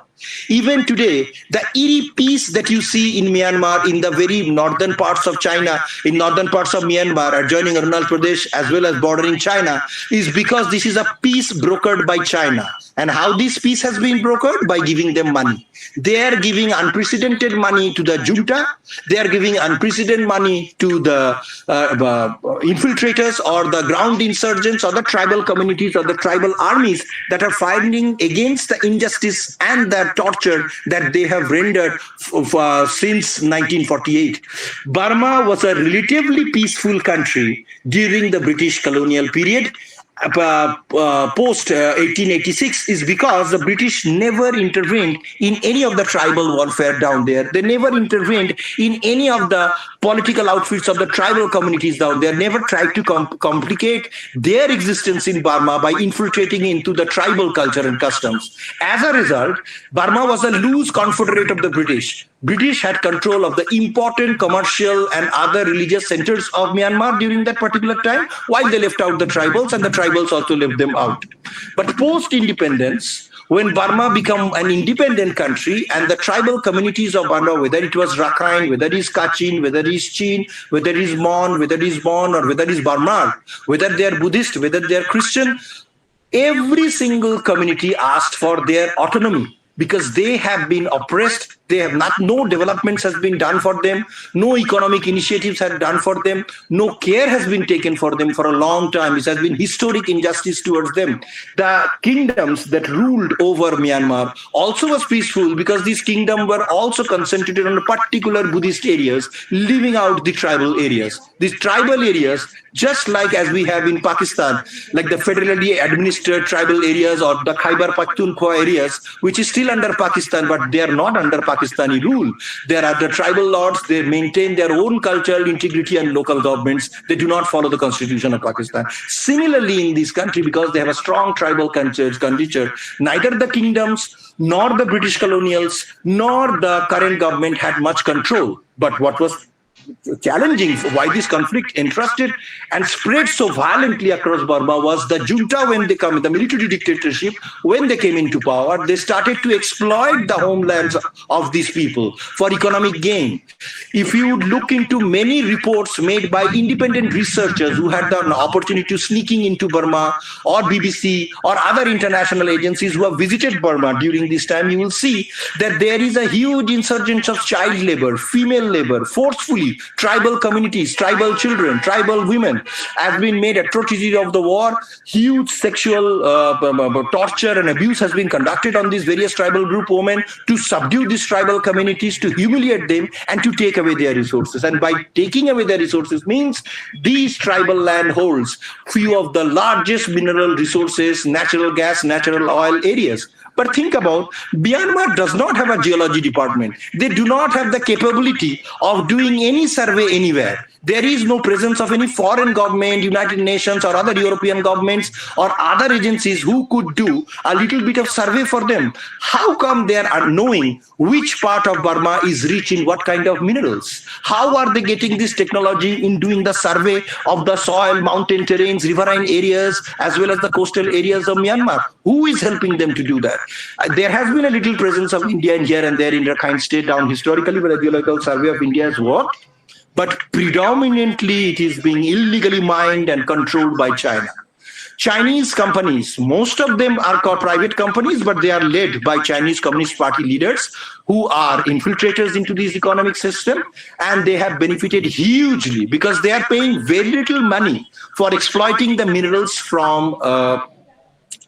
E: Even today, the eerie peace that you see in Myanmar, in the very northern parts of China, in northern parts of Myanmar, adjoining Arunachal Pradesh as well as bordering China, is because this is a peace brokered by China. And how this peace has been brokered? By giving them money. They are giving unprecedented money to the junta. They are giving unprecedented money to the infiltrators or the ground insurgents or the tribal communities or the tribal armies that are fighting against the injustice and the torture that they have rendered since 1948. Burma was a relatively peaceful country during the British colonial period, post 1886 is because the British never intervened in any of the tribal warfare down there. They never intervened in any of the political outfits of the tribal communities down there, never tried to complicate their existence in Burma by infiltrating into the tribal culture and customs. As a result, Burma was a loose confederate of the British. British had control of the important commercial and other religious centers of Myanmar during that particular time, while they left out the tribals, and the tribals also left them out. But post-independence, when Burma became an independent country and the tribal communities of Burma, whether it was Rakhine, whether it is Kachin, whether it is Chin, whether it is Mon, whether it is Mon, or whether it is Burman, whether they are Buddhist, whether they are Christian, every single community asked for their autonomy because they have been oppressed. They have no developments has been done for them. No economic initiatives have done for them. No care has been taken for them for a long time. It has been historic injustice towards them. The kingdoms that ruled over Myanmar also was peaceful because these kingdoms were also concentrated on particular Buddhist areas, leaving out the tribal areas. These tribal areas, just like as we have in Pakistan, like the federally administered tribal areas or the Khyber Pakhtunkhwa areas, which is still under Pakistan, but they are not under Pakistani rule. There are the tribal lords. They maintain their own cultural integrity and local governments. They do not follow the constitution of Pakistan. Similarly, in this country, because they have a strong tribal culture, neither the kingdoms nor the British colonials nor the current government had much control. But what was challenging why this conflict entrusted and spread so violently across Burma was the junta. When they come, the military dictatorship, when they came into power, they started to exploit the homelands of these people for economic gain. If you look into many reports made by independent researchers who had the opportunity to sneaking into Burma, or BBC or other international agencies who have visited Burma during this time, you will see that there is a huge insurgence of child labor, female labor, forcefully tribal communities, tribal children, tribal women have been made atrocity of the war. Huge sexual torture and abuse has been conducted on these various tribal group women to subdue these tribal communities, to humiliate them and to take away their resources. And by taking away their resources means these tribal land holds few of the largest mineral resources, natural gas, natural oil areas. But think about, Myanmar does not have a geology department. They do not have the capability of doing any survey anywhere. There is no presence of any foreign government, United Nations or other European governments or other agencies who could do a little bit of survey for them. How come they are knowing which part of Burma is rich in what kind of minerals? How are they getting this technology in doing the survey of the soil, mountain terrains, riverine areas, as well as the coastal areas of Myanmar? Who is helping them to do that? There has been a little presence of India in here and there in Rakhine State down historically, where the Geological Survey of India has worked. But predominantly it is being illegally mined and controlled by China. Chinese companies, most of them are called private companies, but they are led by Chinese Communist Party leaders who are infiltrators into this economic system, and they have benefited hugely because they are paying very little money for exploiting the minerals from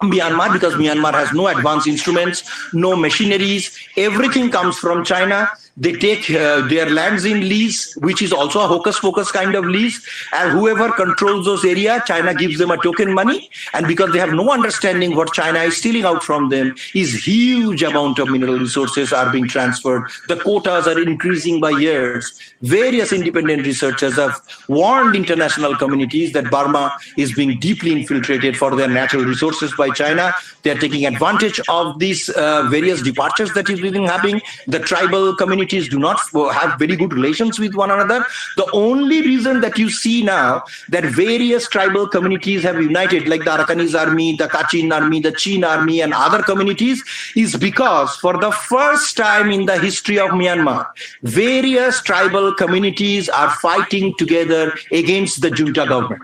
E: Myanmar, because Myanmar has no advanced instruments, no machineries, everything comes from China. They take their lands in lease, which is also a hocus-pocus kind of lease. And whoever controls those areas, China gives them a token money. And because they have no understanding what China is stealing out from them, is huge amount of mineral resources are being transferred. The quotas are increasing by years. Various independent researchers have warned international communities that Burma is being deeply infiltrated for their natural resources by China. They are taking advantage of these various departures that is happening. The tribal communities do not have very good relations with one another. The only reason that you see now that various tribal communities have united, like the Arakanese army, the Kachin army, the Chin army, and other communities, is because for the first time in the history of Myanmar, various tribal communities are fighting together against the junta government.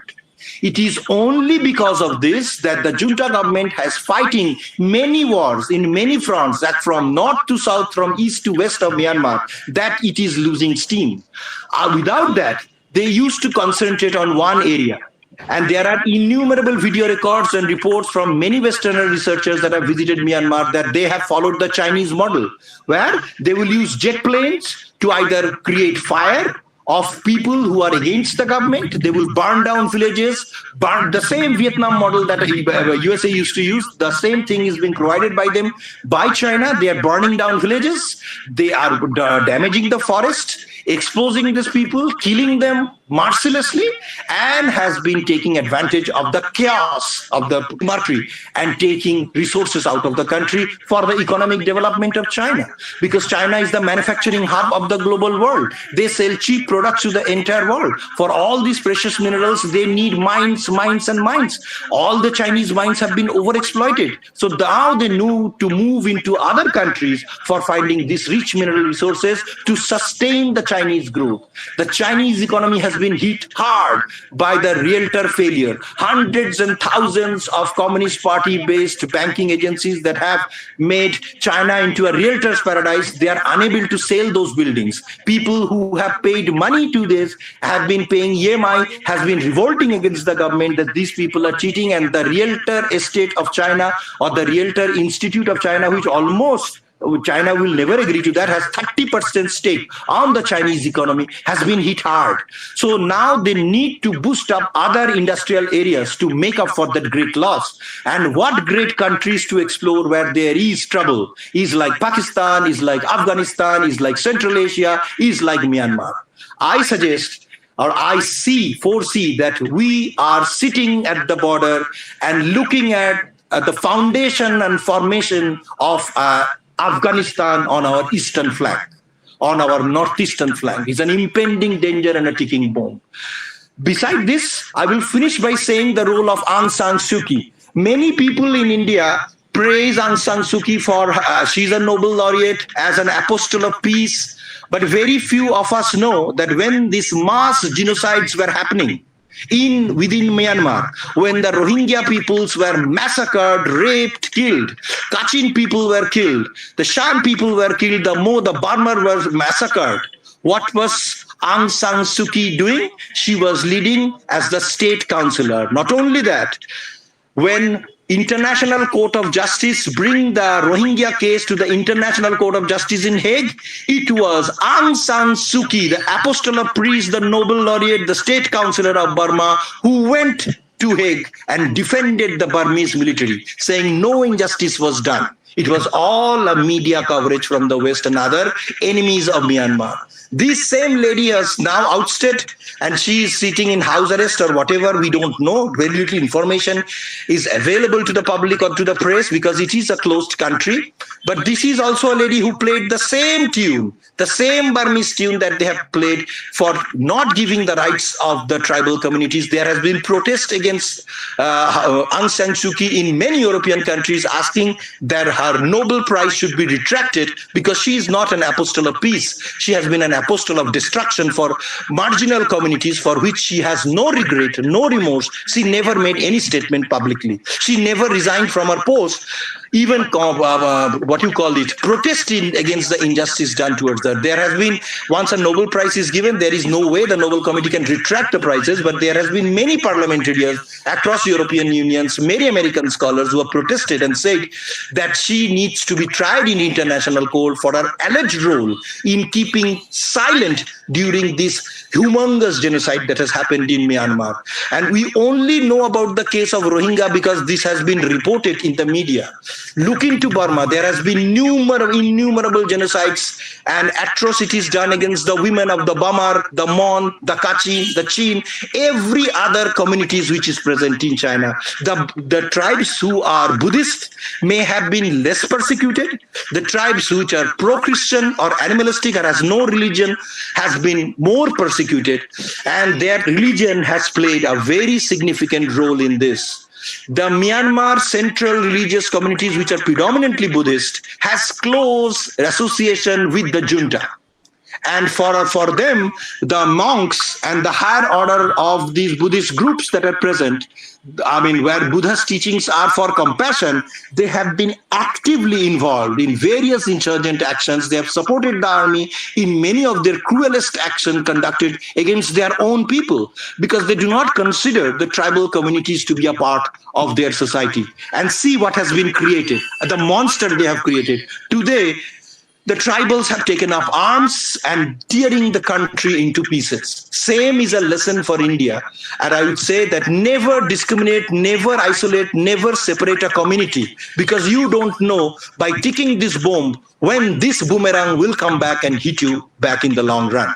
E: It is only because of this that the junta government has fighting many wars in many fronts, that from north to south, from east to west of Myanmar, that it is losing steam. Without that, they used to concentrate on one area. And there are innumerable video records and reports from many Western researchers that have visited Myanmar that they have followed the Chinese model, where they will use jet planes to either create fire of people who are against the government. They will burn down villages, burn the same Vietnam model that USA used to use. The same thing is being provided by them, by China. They are burning down villages. They are damaging the forest, exposing these people, killing them mercilessly, and has been taking advantage of the chaos of the country and taking resources out of the country for the economic development of China. Because China is the manufacturing hub of the global world. They sell cheap products to the entire world. For all these precious minerals, they need mines, mines, and mines. All the Chinese mines have been overexploited. So now they need to move into other countries for finding these rich mineral resources to sustain the Chinese growth. The Chinese economy has been hit hard by the realtor failure. Hundreds and thousands of Communist Party-based banking agencies that have made China into a realtor's paradise, they are unable to sell those buildings. People who have paid money to this have been paying EMI, has been revolting against the government that these people are cheating, and the realtor estate of China or the realtor institute of China, which almost China will never agree to that, has 30% stake on the Chinese economy, has been hit hard. So now they need to boost up other industrial areas to make up for that great loss. And what great countries to explore where there is trouble is like Pakistan, is like Afghanistan, is like Central Asia, is like Myanmar. I suggest, or I foresee that we are sitting at the border and looking at the foundation and formation of Afghanistan on our eastern flank, on our northeastern flank, is an impending danger and a ticking bomb. Beside this, I will finish by saying the role of Aung San Suu Kyi. Many people in India praise Aung San Suu Kyi for, she's a Nobel laureate, as an apostle of peace, but very few of us know that when these mass genocides were happening within Myanmar, when the Rohingya peoples were massacred, raped, killed, Kachin people were killed, the Shan people were killed, the Burma were massacred, what was Aung San Suu Kyi doing? She was leading as the state counselor. Not only that, when International Court of Justice bring the Rohingya case to the International Court of Justice in Hague, it was Aung San Suu Kyi, the apostle of peace, the Nobel laureate, the state counselor of Burma, who went to Hague and defended the Burmese military, saying no injustice was done. It was all a media coverage from the West and other enemies of Myanmar. This same lady has now ousted, and she is sitting in house arrest or whatever. We don't know. Very little information is available to the public or to the press because it is a closed country. But this is also a lady who played the same tune, the same Burmese tune that they have played for not giving the rights of the tribal communities. There has been protest against Aung San Suu Kyi in many European countries, asking that her Nobel Prize should be retracted because she is not an apostle of peace. She has been an apostle of destruction for marginal communities for which she has no regret, no remorse. She never made any statement publicly. She never resigned from her post, even protesting against the injustice done towards her. There has been, once a Nobel Prize is given, there is no way the Nobel Committee can retract the prizes, but there has been many parliamentarians across European unions, many American scholars who have protested and said that she needs to be tried in international court for her alleged role in keeping silent during this humongous genocide that has happened in Myanmar. And we only know about the case of Rohingya because this has been reported in the media. Look into Burma. There has been innumerable genocides and atrocities done against the women of the Bamar, the Mon, the Kachin, the Chin, every other communities which is present in China. The tribes who are Buddhist may have been less persecuted. The tribes which are pro-Christian or animalistic or has no religion has been more persecuted, and their religion has played a very significant role in this. The Myanmar central religious communities, which are predominantly Buddhist, has close association with the junta. And for them, the monks and the higher order of these Buddhist groups that are present, where Buddha's teachings are for compassion, they have been actively involved in various insurgent actions. They have supported the army in many of their cruelest actions conducted against their own people because they do not consider the tribal communities to be a part of their society. And see what has been created, the monster they have created. Today, the tribals have taken up arms and tearing the country into pieces. Same is a lesson for India. And I would say that never discriminate, never isolate, never separate a community, because you don't know by ticking this bomb when this boomerang will come back and hit you back in the long run.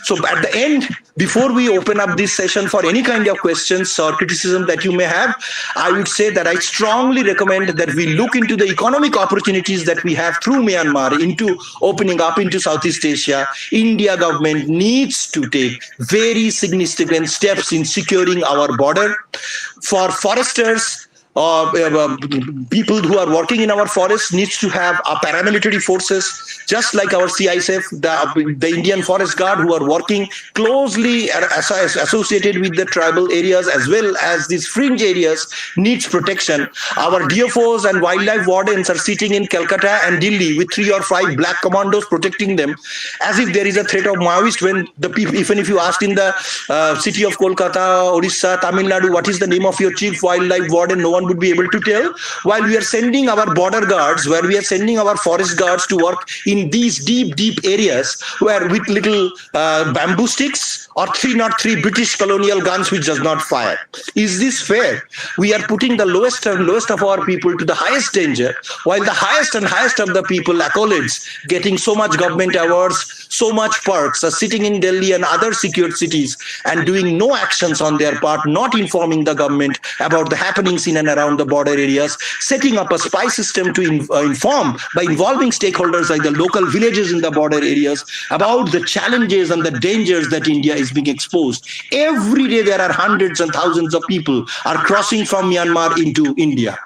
E: So at the end, before we open up this session for any kind of questions or criticism that you may have, I would say that I strongly recommend that we look into the economic opportunities that we have through Myanmar into opening up into Southeast Asia. India government needs to take very significant steps in securing our border. For foresters, people who are working in our forests needs to have our paramilitary forces, just like our CISF, the Indian Forest Guard, who are working closely associated with the tribal areas as well as these fringe areas needs protection. Our DFOs and wildlife wardens are sitting in Calcutta and Delhi with 3 or 5 black commandos protecting them, as if there is a threat of Maoist. When the people, even if you ask in the city of Kolkata, Orissa, Tamil Nadu, what is the name of your chief wildlife warden, no one would be able to tell. While we are sending our border guards, where we are sending our forest guards to work in these deep areas, where with little bamboo sticks or 303 British colonial guns which does not fire. Is this fair? We are putting the lowest of our people to the highest danger, while the highest and highest of the people, accolades, getting so much government awards, so much perks, are sitting in Delhi and other secured cities and doing no actions on their part, not informing the government about the happenings in and around the border areas, setting up a spy system to inform by involving stakeholders like the local villages in the border areas about the challenges and the dangers that India is being exposed. Every day there are hundreds and thousands of people are crossing from Myanmar into India.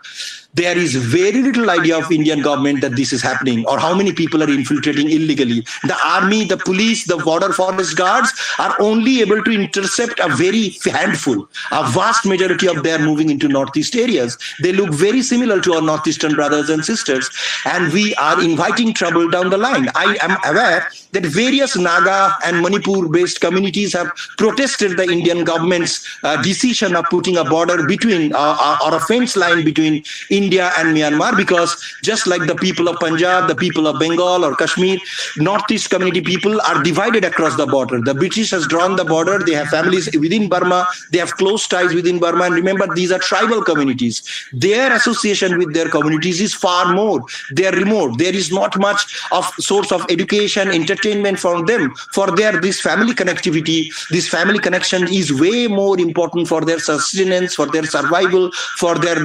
E: There is very little idea of Indian government that this is happening, or how many people are infiltrating illegally. The army, the police, the border forest guards are only able to intercept a very handful. A vast majority of them are moving into northeast areas. They look very similar to our northeastern brothers and sisters, and we are inviting trouble down the line. I am aware that various Naga and Manipur-based communities have protested the Indian government's decision of putting a border between or a fence line between India and Myanmar, because just like the people of Punjab, the people of Bengal or Kashmir, northeast community people are divided across the border. The British has drawn the border. They have families within Burma. They have close ties within Burma. And remember, these are tribal communities. Their association with their communities is far more. They are remote. There is not much of source of education, entertainment for them. For this family connectivity, this family connection is way more important for their sustenance, for their survival, for their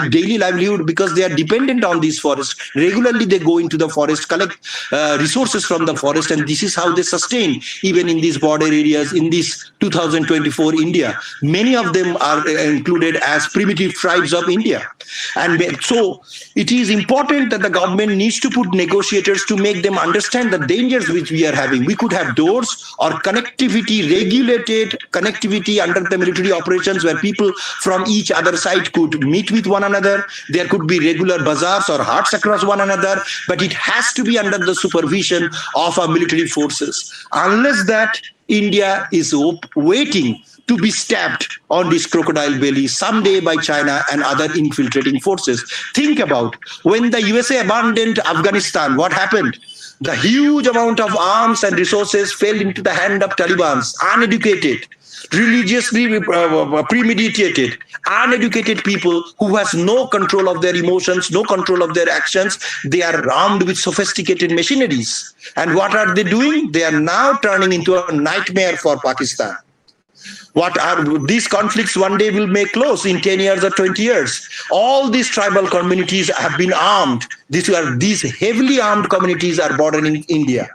E: daily livelihood, because they are dependent on these forests. Regularly they go into the forest, collect resources from the forest, and this is how they sustain even in these border areas in this 2024 India. Many of them are included as primitive tribes of India. And so it is important that the government needs to put negotiators to make them understand the dangers which we are having. We could have doors or connectivity, regulated connectivity under the military operations, where people from each other side could meet with one another. There could be regular bazaars or haats across one another, but it has to be under the supervision of our military forces. Unless that, India is waiting to be stabbed on this crocodile belly someday by China and other infiltrating forces. Think about when the USA abandoned Afghanistan, what happened? The huge amount of arms and resources fell into the hand of Taliban, uneducated, religiously premeditated, uneducated people who has no control of their emotions, no control of their actions. They are armed with sophisticated machineries. And what are they doing? They are now turning into a nightmare for Pakistan. What are these conflicts one day will make close in 10 years or 20 years. All these tribal communities have been armed. These heavily armed communities are bordering India.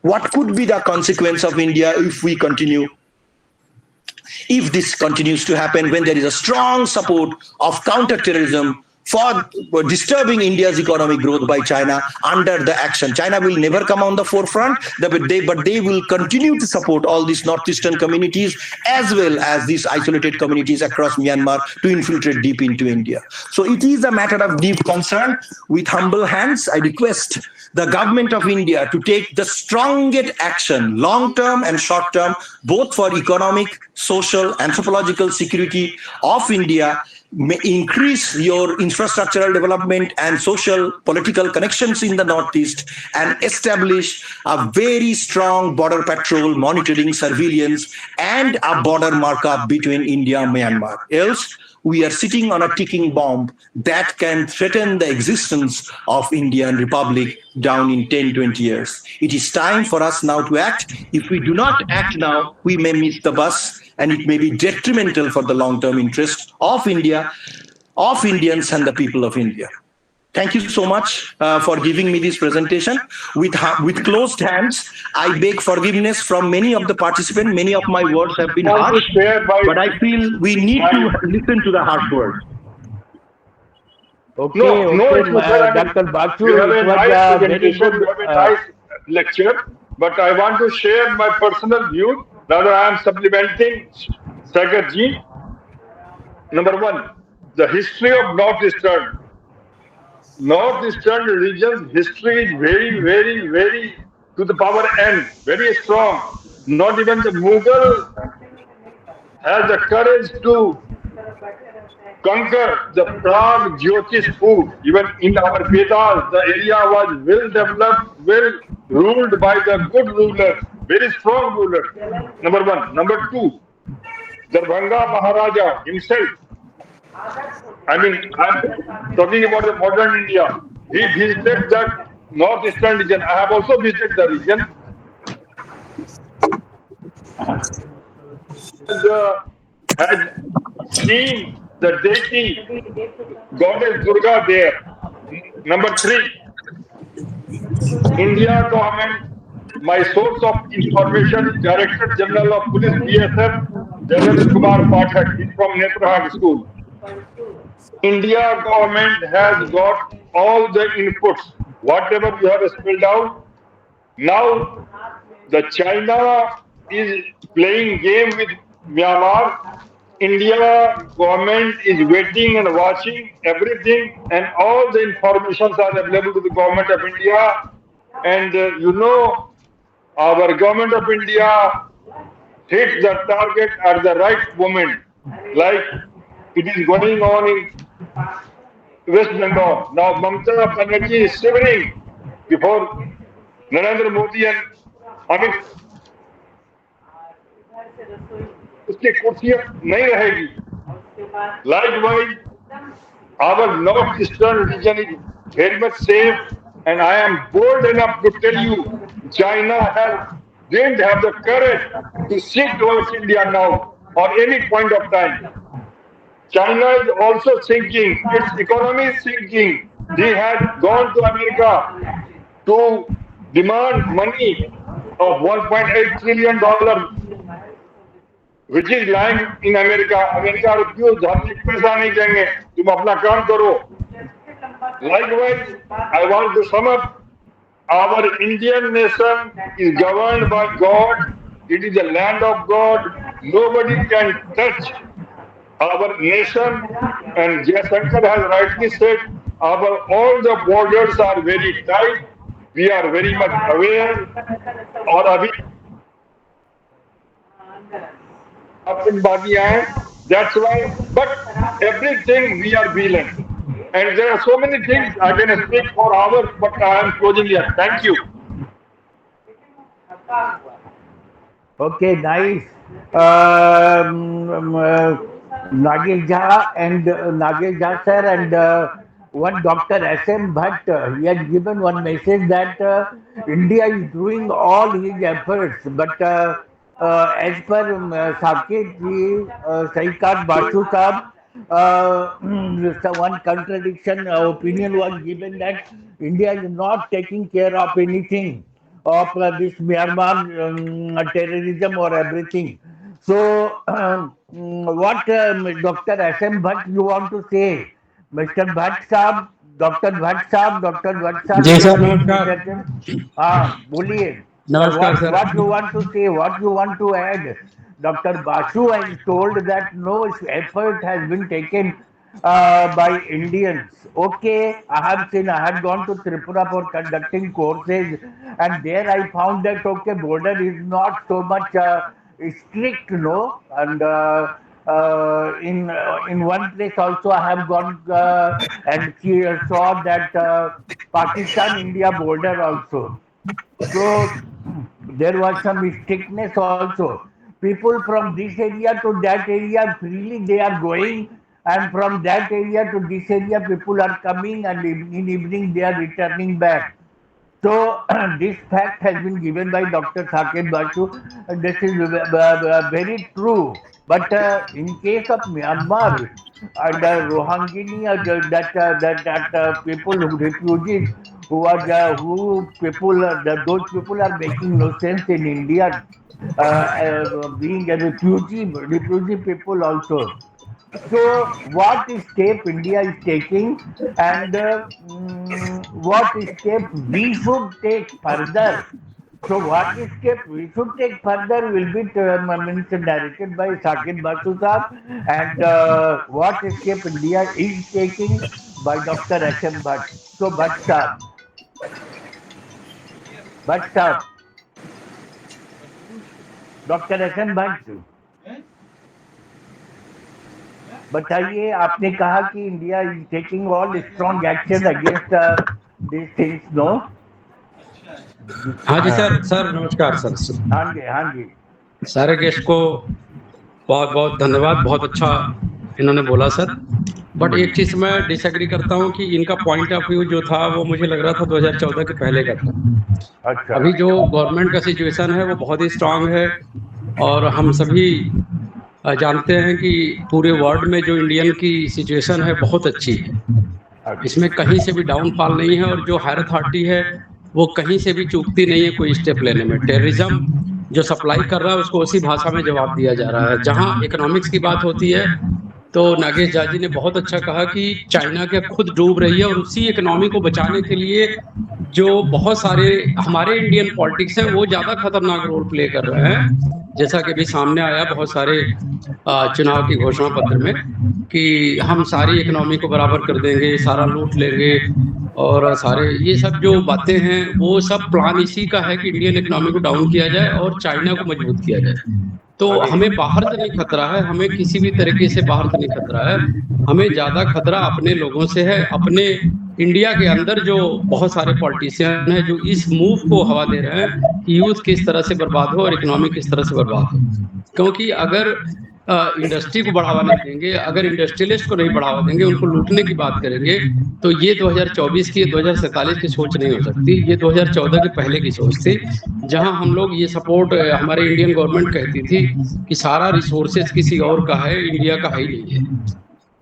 E: What could be the consequence of India if we continue? If this continues to happen, when there is a strong support of counter-terrorism for disturbing India's economic growth by China under the action. China will never come on the forefront, but they will continue to support all these northeastern communities as well as these isolated communities across Myanmar to infiltrate deep into India. So it is a matter of deep concern. With humble hands, I request the government of India to take the strongest action, long-term and short-term, both for economic, social, anthropological security of India, increase your infrastructural development and social political connections in the Northeast, and establish a very strong border patrol, monitoring, surveillance, and a border markup between India and Myanmar. Else, we are sitting on a ticking bomb that can threaten the existence of Indian Republic down in 10, 20 years. It is time for us now to act. If we do not act now, we may miss the bus, and it may be detrimental for the long-term interest of India, of Indians and the people of India. Thank you so much for giving me this presentation. With closed hands, I beg forgiveness from many of the participants. Many of my words have been harsh, but I feel we need to listen to the harsh words.
D: Okay,
B: Dr.
D: Basu,
B: you have a
D: it was
B: nice
D: a very
B: presentation,
D: good.
B: you have a nice lecture, but I want to share my personal view. Rather, I am supplementing Saikat ji. Number one, the history of Northeastern. Northeastern region's history is very, very, very to the power end, very strong. Not even the Mughal has the courage to conquer the Prague Jyotish food. Even in our Vedas, the area was well developed, well ruled by the good rulers, very strong rulers. Number one. Number two, Darbhanga Maharaja himself. I'm talking about the modern India. He visited that northeastern region. I have also visited the region. Had seen the deity goddess Durga there. Number three, India government. My source of information is Director General of Police BSF, Devendra Kumar Pathak. He's from Netrahag School. India government has got all the inputs, whatever you have spelled out. Now, the China is playing game with Myanmar. India government is waiting and watching everything, and all the informations are available to the government of India. And our government of India hit the target at the right moment, like it is going on in West Bengal. Now Mamata Banerjee is shivering before Narendra Modi and Amit. उसकी कुर्सियां नहीं रहेगी. Likewise, our northeastern region is very much safe, and I am bold enough to tell you, didn't have the courage to sit towards India now or any point of time. China is also sinking. Its economy is sinking. They had gone to America to demand money of $1.8 trillion, which is lying in America. America refused. हम पैसा नहीं देंगे. तुम अपना काम करो. Likewise, I want to sum up. Our Indian nation is governed by God. It is a land of God. Nobody can touch our nation, and Jayasankar has rightly said, all the borders are very tight. We are very much aware. और अभी that's why. But everything we are vigilant, and there are so many things I can speak for hours, but I am closing here. Thank you.
D: Okay, nice. Nagesh Jha sir, and one Dr. Assam Bhatt, he had given one message that India is doing all his efforts, but as per Saikat K Basu sahab, one contradiction opinion was given that India is not taking care of anything of this Myanmar terrorism or everything. So, what Dr. Assam Bhatt you want to say? Mr. Bhatt Saab, Dr. Bhatt Saab,
G: ji sir नमस्कार.
D: हाँ बोलिए.
G: नमस्कार sir.
D: What you want to say? What you want to add? Dr. Basu has told that no effort has been taken by Indians. Okay, I have gone to Tripura for conducting courses, and there I found that okay, border is not so much strict, no, and in one place also I have gone and saw that Pakistan-India border also. So there was some strictness also. People from this area to that area freely they are going, and from that area to this area people are coming, and in evening they are returning back. So this fact has been given by Dr. Saikat Basu. This is very true. But in case of Myanmar and Rohingya, that people who refugees who are who people those people are making no sense in India, being a refugee people also. So, what step India is taking, and what step we should take further? So, what step we should take further will be narrated by Saikat Basu Saab, and what step India is taking by Dr. Assam Bhatt. So, Bhatt Saab, Dr. Assam Bhatt. बताइए, आपने कहा कि India is taking all strong action against this things, no?
G: हाँ जी sir नमस्कार sir.
D: हाँ जी
G: सारे guest को बहुत बहुत धन्यवाद, बहुत अच्छा इन्होंने बोला सर। बट एक चीज मैं डिसएग्री करता हूँ कि इनका पॉइंट ऑफ व्यू जो था वो मुझे लग रहा था 2014 के पहले का था।
D: अच्छा।
G: अभी जो गवर्नमेंट का सिचुएशन है वो बहुत ही स्ट्रांग है, और हम सभी जानते हैं कि पूरे वर्ल्ड में जो इंडियन की सिचुएशन है बहुत अच्छी है, इसमें कहीं से भी डाउनफॉल नहीं है, और जो हायर अथॉरिटी है वो कहीं से भी चूकती नहीं है कोई स्टेप लेने में। टेररिज्म जो सप्लाई कर रहा है उसको उसी भाषा में जवाब दिया जा रहा है। जहां इकोनॉमिक्स की बात होती है तो नागेश झा जी ने बहुत अच्छा कहा कि चाइना के खुद डूब रही है, और उसी इकोनॉमी को बचाने के लिए जो बहुत सारे हमारे इंडियन पॉलिटिक्स हैं वो ज़्यादा खतरनाक रोल प्ले कर रहे हैं। जैसा कि अभी सामने आया बहुत सारे चुनाव की घोषणा पत्र में कि हम सारी इकोनॉमी को बराबर कर देंगे, सारा लूट लेंगे, और सारे ये सब जो बातें हैं वो सब प्लान इसी का है कि इंडियन इकोनॉमी को डाउन किया जाए और चाइना को मजबूत किया जाए। तो हमें बाहर से नहीं खतरा है, हमें किसी भी तरीके से बाहर से नहीं खतरा है, हमें ज़्यादा खतरा अपने लोगों से है। अपने इंडिया के अंदर जो बहुत सारे पॉलिटिशियन हैं जो इस मूव को हवा दे रहे हैं कि यूथ किस तरह से बर्बाद हो और इकोनॉमी किस तरह से बर्बाद हो। क्योंकि अगर इंडस्ट्री को बढ़ावा नहीं देंगे, अगर इंडस्ट्रियलिस्ट को नहीं बढ़ावा देंगे, उनको लूटने की बात करेंगे, तो ये 2024 की 2047 की सोच नहीं हो सकती। ये 2014 के पहले की सोच थी, जहां हम लोग ये सपोर्ट हमारे इंडियन गवर्नमेंट कहती थी कि सारा रिसोर्सेज किसी और का है, इंडिया का है ही नहीं है।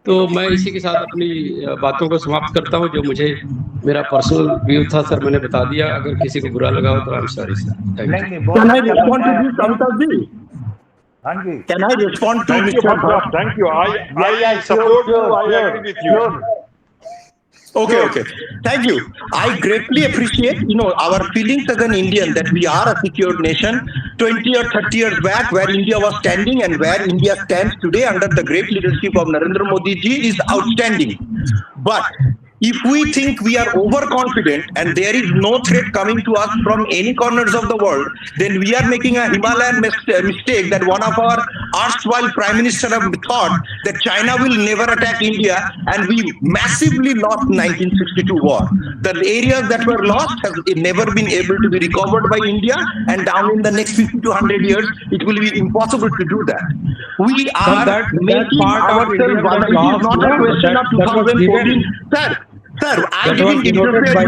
G: तो मैं इसी के साथ अपनी बातों को समाप्त करता हूं। जो मुझे मेरा पर्सनल व्यू था सर मैंने बता दिया, अगर किसी को बुरा लगा हो तो I am sorry sir.
E: Can I respond to
B: Thank you, Bhatt? Thank you. I support you. I agree with you.
E: Okay. Thank you. I greatly appreciate, our feelings as an Indian that we are a secure nation 20 or 30 years back, where India was standing and where India stands today under the great leadership of Narendra Modi ji is outstanding. But if we think we are overconfident and there is no threat coming to us from any corners of the world, then we are making a Himalayan mistake that one of our erstwhile prime minister have thought that China will never attack India, and we massively lost 1962 war. The areas that were lost have never been able to be recovered by India, and down in the next 50 to 100 years, it will be impossible to do that. We are making ourselves, it is not a question of 2014. Sir, I didn't interfere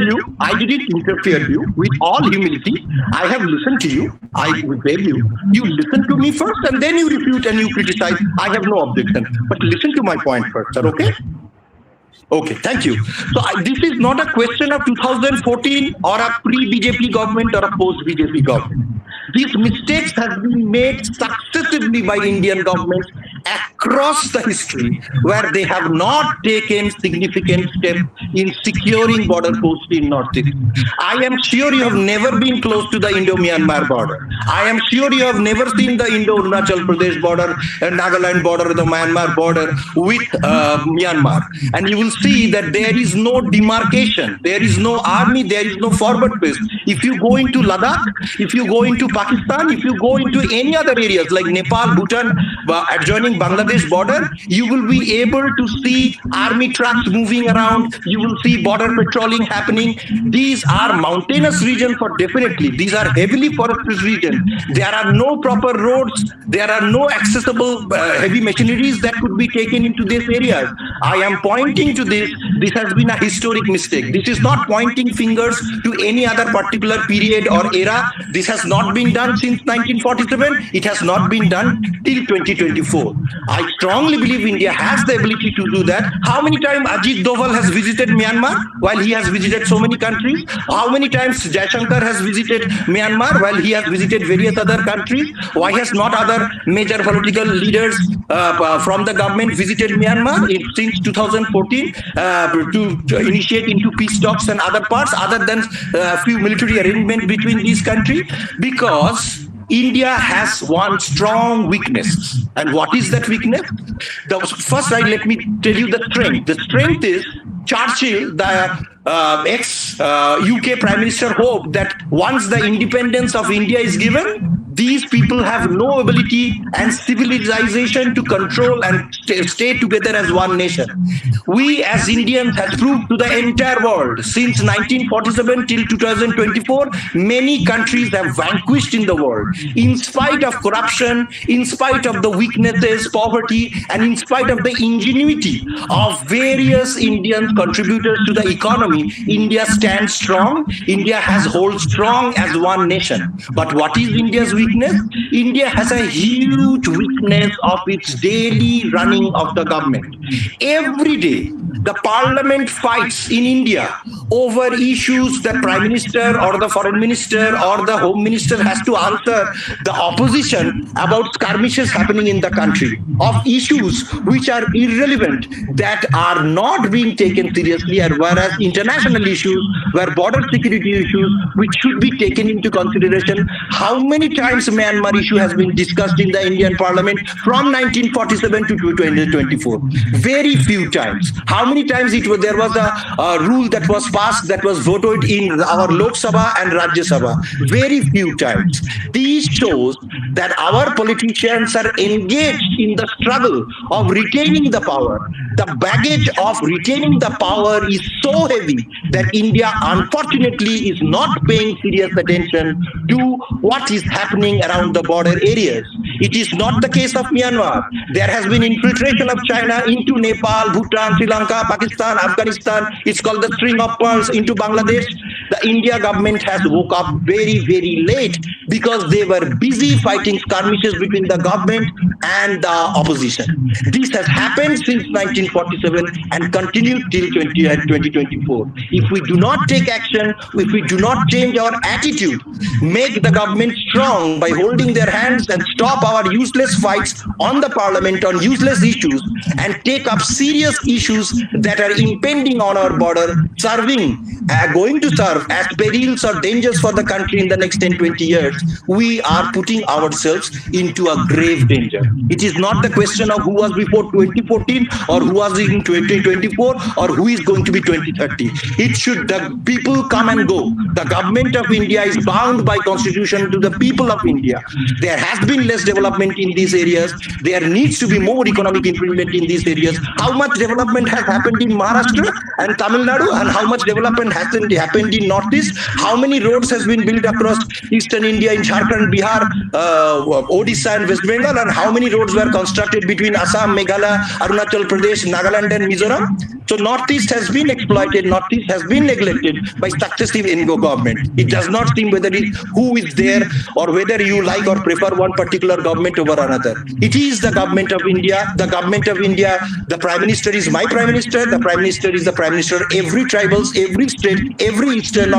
E: you. I didn't interfere you. With all humility, I have listened to you. I beg you. You listen to me first, and then you refute and you criticize. I have no objection. But listen to my point first, sir. Okay? Okay, thank you. So this is not a question of 2014 or a pre-BJP government or a post-BJP government. These mistakes have been made successively by Indian governments across the history where they have not taken significant steps in securing border posts in Northeast. I am sure you have never been close to the Indo-Myanmar border. I am sure you have never seen the Indo-Arunachal Pradesh border, Nagaland border, the Myanmar border with Myanmar. And you will see that there is no demarcation. There is no army. There is no forward base. If you go into Ladakh, if you go into Pakistan, if you go into any other areas like Nepal, Bhutan, adjoining Bangladesh border, you will be able to see army trucks moving around. You will see border patrolling happening. These are mountainous regions for definitely. These are heavily forested regions. There are no proper roads. There are no accessible heavy machineries that could be taken into these areas. I am pointing to this. This has been a historic mistake. This is not pointing fingers to any other particular period or era. This has not been done since 1947. It has not been done till 2024. I strongly believe India has the ability to do that. How many times Ajit Doval has visited Myanmar while he has visited so many countries? How many times Jaishankar has visited Myanmar while he has visited various other countries? Why has not other major political leaders from the government visited Myanmar since 2014 to initiate into peace talks and other parts other than a few military arrangements between these countries? Because India has one strong weakness. And what is that weakness? First, let me tell you the strength. The strength is Churchill, the ex-UK Prime Minister, hoped that once the independence of India is given, these people have no ability and civilization to control and stay together as one nation. We as Indians have proved to the entire world since 1947 till 2024, many countries have vanquished in the world. In spite of corruption, in spite of the weaknesses, poverty, and in spite of the ingenuity of various Indian contributors to the economy, India stands strong. India has holds strong as one nation. But what is India's weakness? India has a huge weakness of its daily running of the government. Every day, the parliament fights in India over issues that Prime Minister or the Foreign Minister or the Home Minister has to answer the opposition about skirmishes happening in the country, of issues which are irrelevant, that are not being taken seriously, and whereas international issues, where border security issues, which should be taken into consideration. How many times Myanmar issue has been discussed in the Indian Parliament from 1947 to 2024? Very few times. How many times there was a rule that was passed, that was voted in our Lok Sabha and Rajya Sabha? Very few times. These shows that our politicians are engaged in the struggle of retaining the power. The baggage of retaining the power is so heavy that India unfortunately is not paying serious attention to what is happening around the border areas. It is not the case of Myanmar. There has been infiltration of China into Nepal, Bhutan, Sri Lanka, Pakistan, Afghanistan. It's called the string of pearls into Bangladesh. The India government has woke up very, very late because they were busy fighting skirmishes between the government and the opposition. This has happened since 1947 and continued till 2024. If we do not take action, if we do not change our attitude, make the government strong by holding their hands and stop our useless fights on the parliament on useless issues and take up serious issues that are impending on our border, going to serve as perils or dangers for the country in the next 10-20 years, we are putting ourselves into a grave danger. It is not the question of who was before 2014 or who was in 2024 or who is going to be 2030. It should, the people come and go. The government of India is bound by constitution to the people of India. There has been less development in these areas. There needs to be more economic improvement in these areas. How much development has happened in Maharashtra and Tamil Nadu, and how much development has happened in Northeast? How many roads has been built across Eastern India, in Jharkhand, Bihar, Odisha and West Bengal, and how many roads were constructed between Assam, Meghalaya, Arunachal Pradesh, Nagaland and Mizoram? So Northeast has been exploited, Northeast has been neglected by successive Ingo government. It does not seem whether who is there or whether you like or prefer one particular government over another. It is the government of India. The government of India, the Prime Minister is my Prime Minister, the Prime Minister is the Prime Minister of every tribals, every state, every Eastern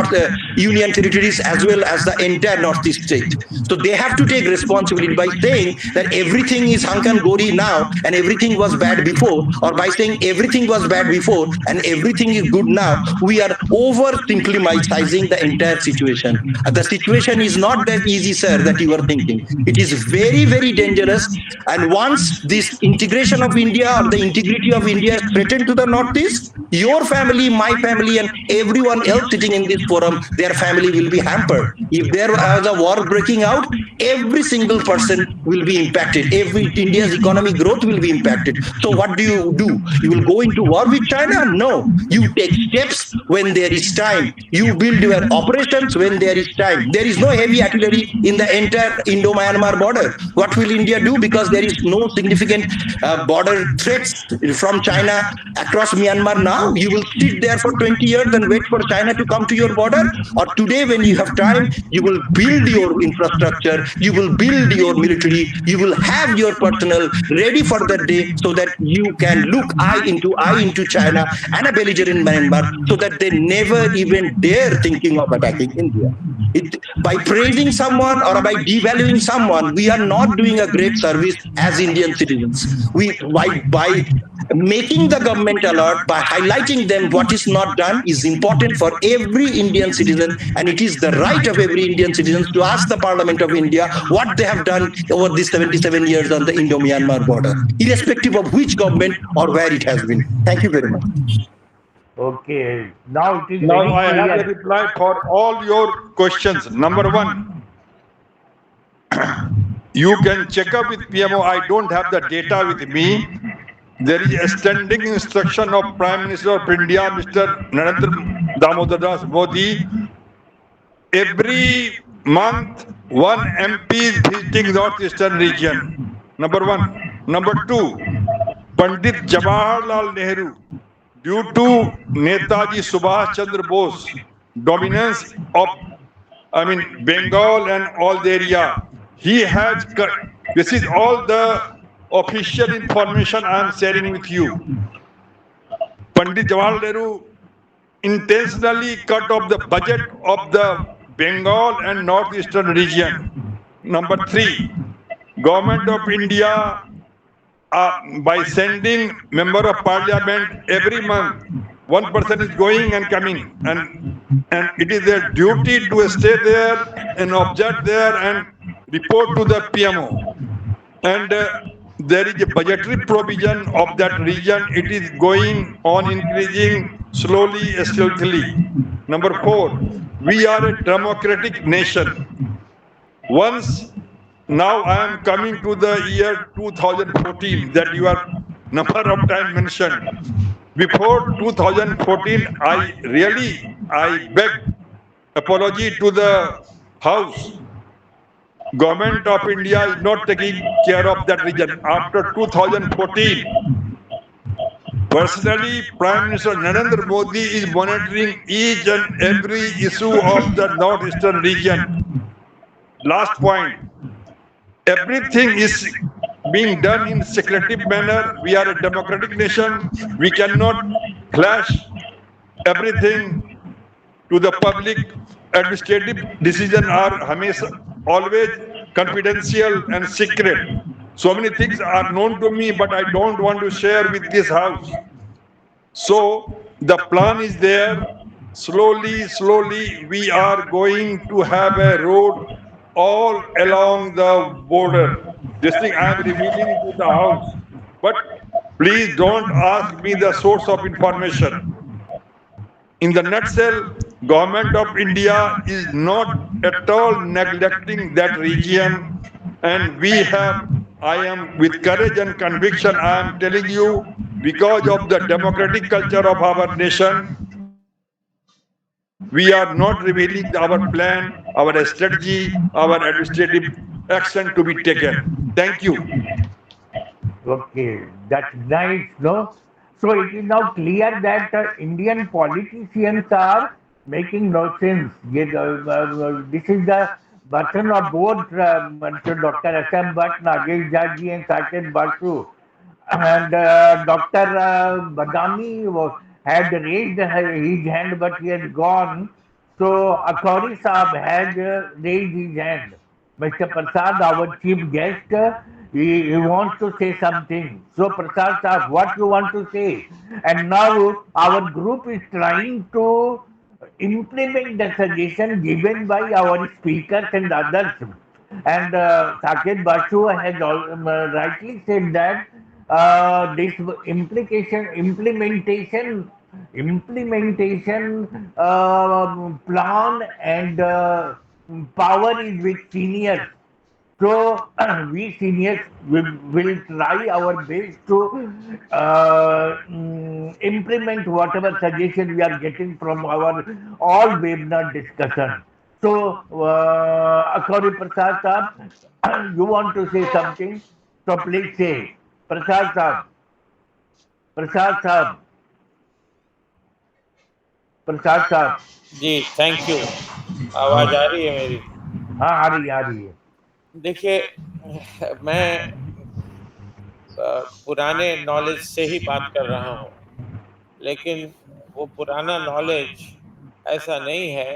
E: Union territories, as well as the entire Northeast state. So they have to take responsibility by saying that everything is Hankan Gori now and everything was bad before, or by saying everything was bad before and everything is good now. We are oversimplifying the entire situation. The situation is not that easy, sir, that you are thinking. It is very, very dangerous. And once this integration of India or the integrity of India is threatened to the Northeast, your family, my family, and everyone else sitting in this forum, their family will be hampered. If there is a war breaking out, every single person will be impacted. India's economic growth will be impacted. So what do? You will go into war with China? No. You take steps when there is time. You build your operations when there is time. There is no heavy artillery in the entire Indo-Myanmar border. What will India do? Because there is no significant border threats from China across Myanmar now. You will sit there for 20 years and wait for China to come to your border? Or today, when you have time, you will build your infrastructure, you will build your military, you will have your personnel ready for that day so that you can look eye into China and a belligerent Myanmar so that they never even dare thinking of attacking India. By praising someone or by devaluing someone, we are not doing a great service as Indian citizens. By making the government alert, by highlighting them what is not done is important for every Indian citizen, and it is the right of every Indian citizen to ask the Parliament of India what they have done over these 77 years on the Indo-Myanmar border, irrespective of which government or where it has been. Thank you very much.
D: Okay, now it is
B: Now
D: very
B: I have
D: clear.
B: a reply for all your questions. Number one, you can check up with PMO. I don't have the data with me. There is a standing instruction of Prime Minister of India, Mr. Narendra Damodar Das Modi. Every month, one MP is visiting Northeastern region. Number one. Number two, Pandit Jawaharlal Nehru, due to Netaji Subhash Chandra Bose dominance of, Bengal and all the area, he has cut. This is all the official information I am sharing with you. Pandit Jawaharlal Nehru intentionally cut off the budget of the Bengal and Northeastern region. Number three, Government of India, by sending member of parliament every month, one person is going and coming, and it is their duty to stay there and observe there and report to the PMO. And there is a budgetary provision of that region. It is going on increasing slowly, stealthily. Number four, we are a democratic nation. Now I am coming to the year 2014 that you are number of time mentioned. Before 2014, I begged apology to the House. Government of India is not taking care of that region. After 2014, personally, Prime Minister Narendra Modi is monitoring each and every issue of the Northeastern region. Last point, everything is being done in secretive manner. We are a democratic nation. We cannot flash everything to the public. Administrative decisions are always confidential and secret. So many things are known to me, but I don't want to share with this house. So the plan is there. Slowly, we are going to have a road all along the border. This thing I am revealing to the house. But please don't ask me the source of information. In the nutshell, Government of India is not at all neglecting that region, and I am with courage and conviction, I am telling you, because of the democratic culture of our nation, we are not revealing our plan, our strategy, our administrative action to be taken. Thank you.
D: Okay, that's nice, no? So it is now clear that Indian politicians are making no sense. This is the burden of both Dr. Assam Bhatt, Nagesh Jaggi and Saikat Basu. And Dr. Badami had raised his hand, but he had gone. So Akhari Saab had raised his hand. Mr. Prasad, our chief guest, he wants to say something. So Prasad Saab, what you want to say? And now our group is trying to implement the suggestion given by our speakers and others. And Saket Basu has rightly said that this implementation plan and power is with seniors. So we seniors will try our best to implement whatever suggestion we are getting from our all webinar discussion. So, Akhari Prasad Saab, you want to say something? So please say. Prasad Saab. Prasad Saab. Prasad Saab.
H: जी thank you. आवाज आ रही है मेरी?
D: हाँ आ रही है।
H: देखिए, मैं पुराने नॉलेज से ही बात कर रहा हूँ, लेकिन वो पुराना नॉलेज ऐसा नहीं है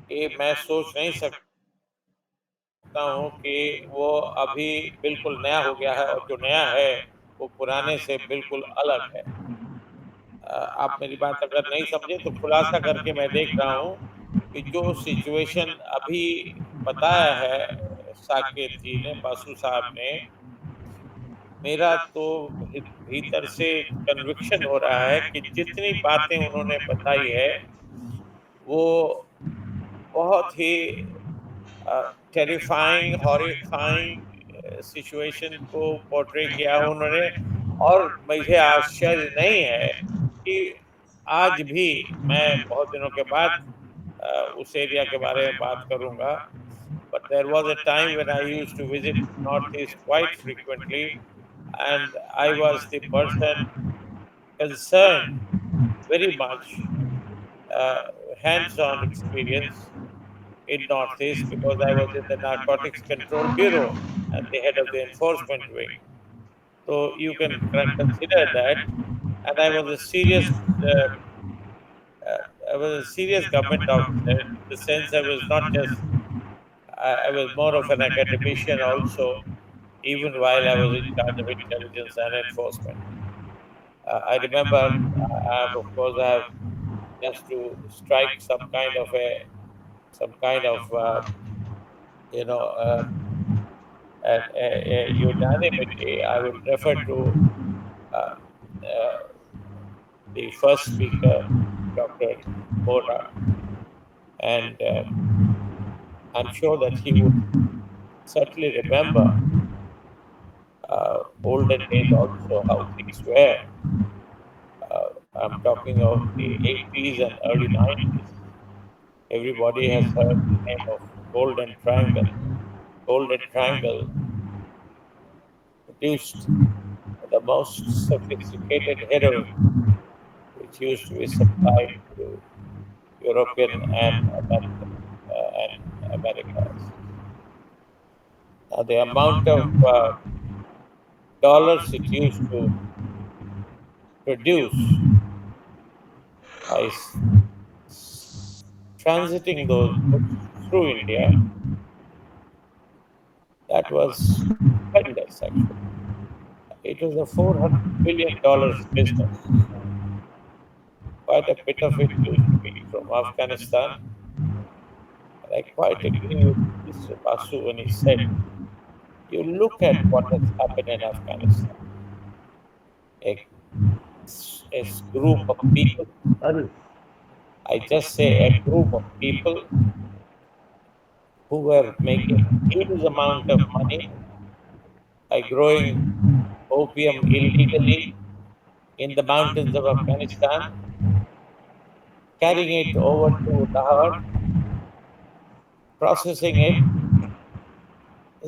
H: कि मैं सोच नहीं सकता हूँ कि वो अभी बिल्कुल नया हो गया है, और जो नया है वो पुराने से बिल्कुल अलग है। आप मेरी बात अगर नहीं समझे तो खुलासा करके मैं देख रहा हूँ कि जो सिचुएशन अभी बताया है साकेत जी ने, बासु साहब ने, मेरा तो भीतर से कन्विक्शन हो रहा है कि जितनी बातें उन्होंने बताई है वो बहुत ही टेरिफाइंग, हॉरिफाइंग सिचुएशन को पोर्ट्रे किया उन्होंने। और मुझे आश्चर्य नहीं है कि आज भी मैं बहुत दिनों के बाद उस एरिया के बारे में बात करूंगा। But there was a time when I used to visit Northeast quite frequently, and I was the person concerned very much, hands-on experience in Northeast, because I was in the Narcotics Control Bureau and the head of the enforcement wing. So you can consider that. And I was a serious government officer, in the sense I was not just, I was more of an academician also, even while I was in charge of intelligence and enforcement. I remember, of course, I have just to strike some kind of unanimity. I would refer to the first speaker, Dr. U.N.Bora, and I'm sure that he would certainly remember olden days also, how things were. I'm talking of the 80s and early 90s. Everybody has heard the name of Golden Triangle. Golden Triangle produced the most sophisticated heroin, which used to be supplied to European and Americas. Now, the amount of dollars it used to produce by transiting those goods through India, that was tremendous, actually. It was a $400 billion business. Quite a bit of it used to be from Afghanistan. And I quite agree with Mr. Basu when he said, you look at what has happened in Afghanistan. A group of people, I just say a group of people who were making huge amount of money by growing opium illegally in the mountains of Afghanistan, carrying it over to Lahore, processing it,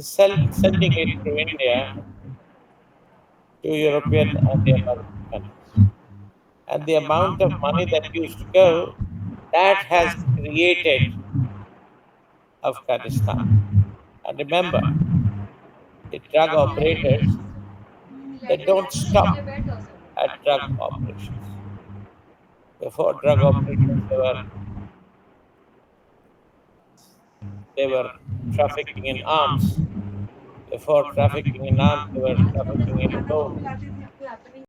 H: sending it to India, to European and the American countries. and the amount of money that used to go, that has created Afghanistan. And remember, the drug operators, they don't stop at drug operations. Before drug operations, they were trafficking in arms. Before trafficking in arms, they were trafficking in gold.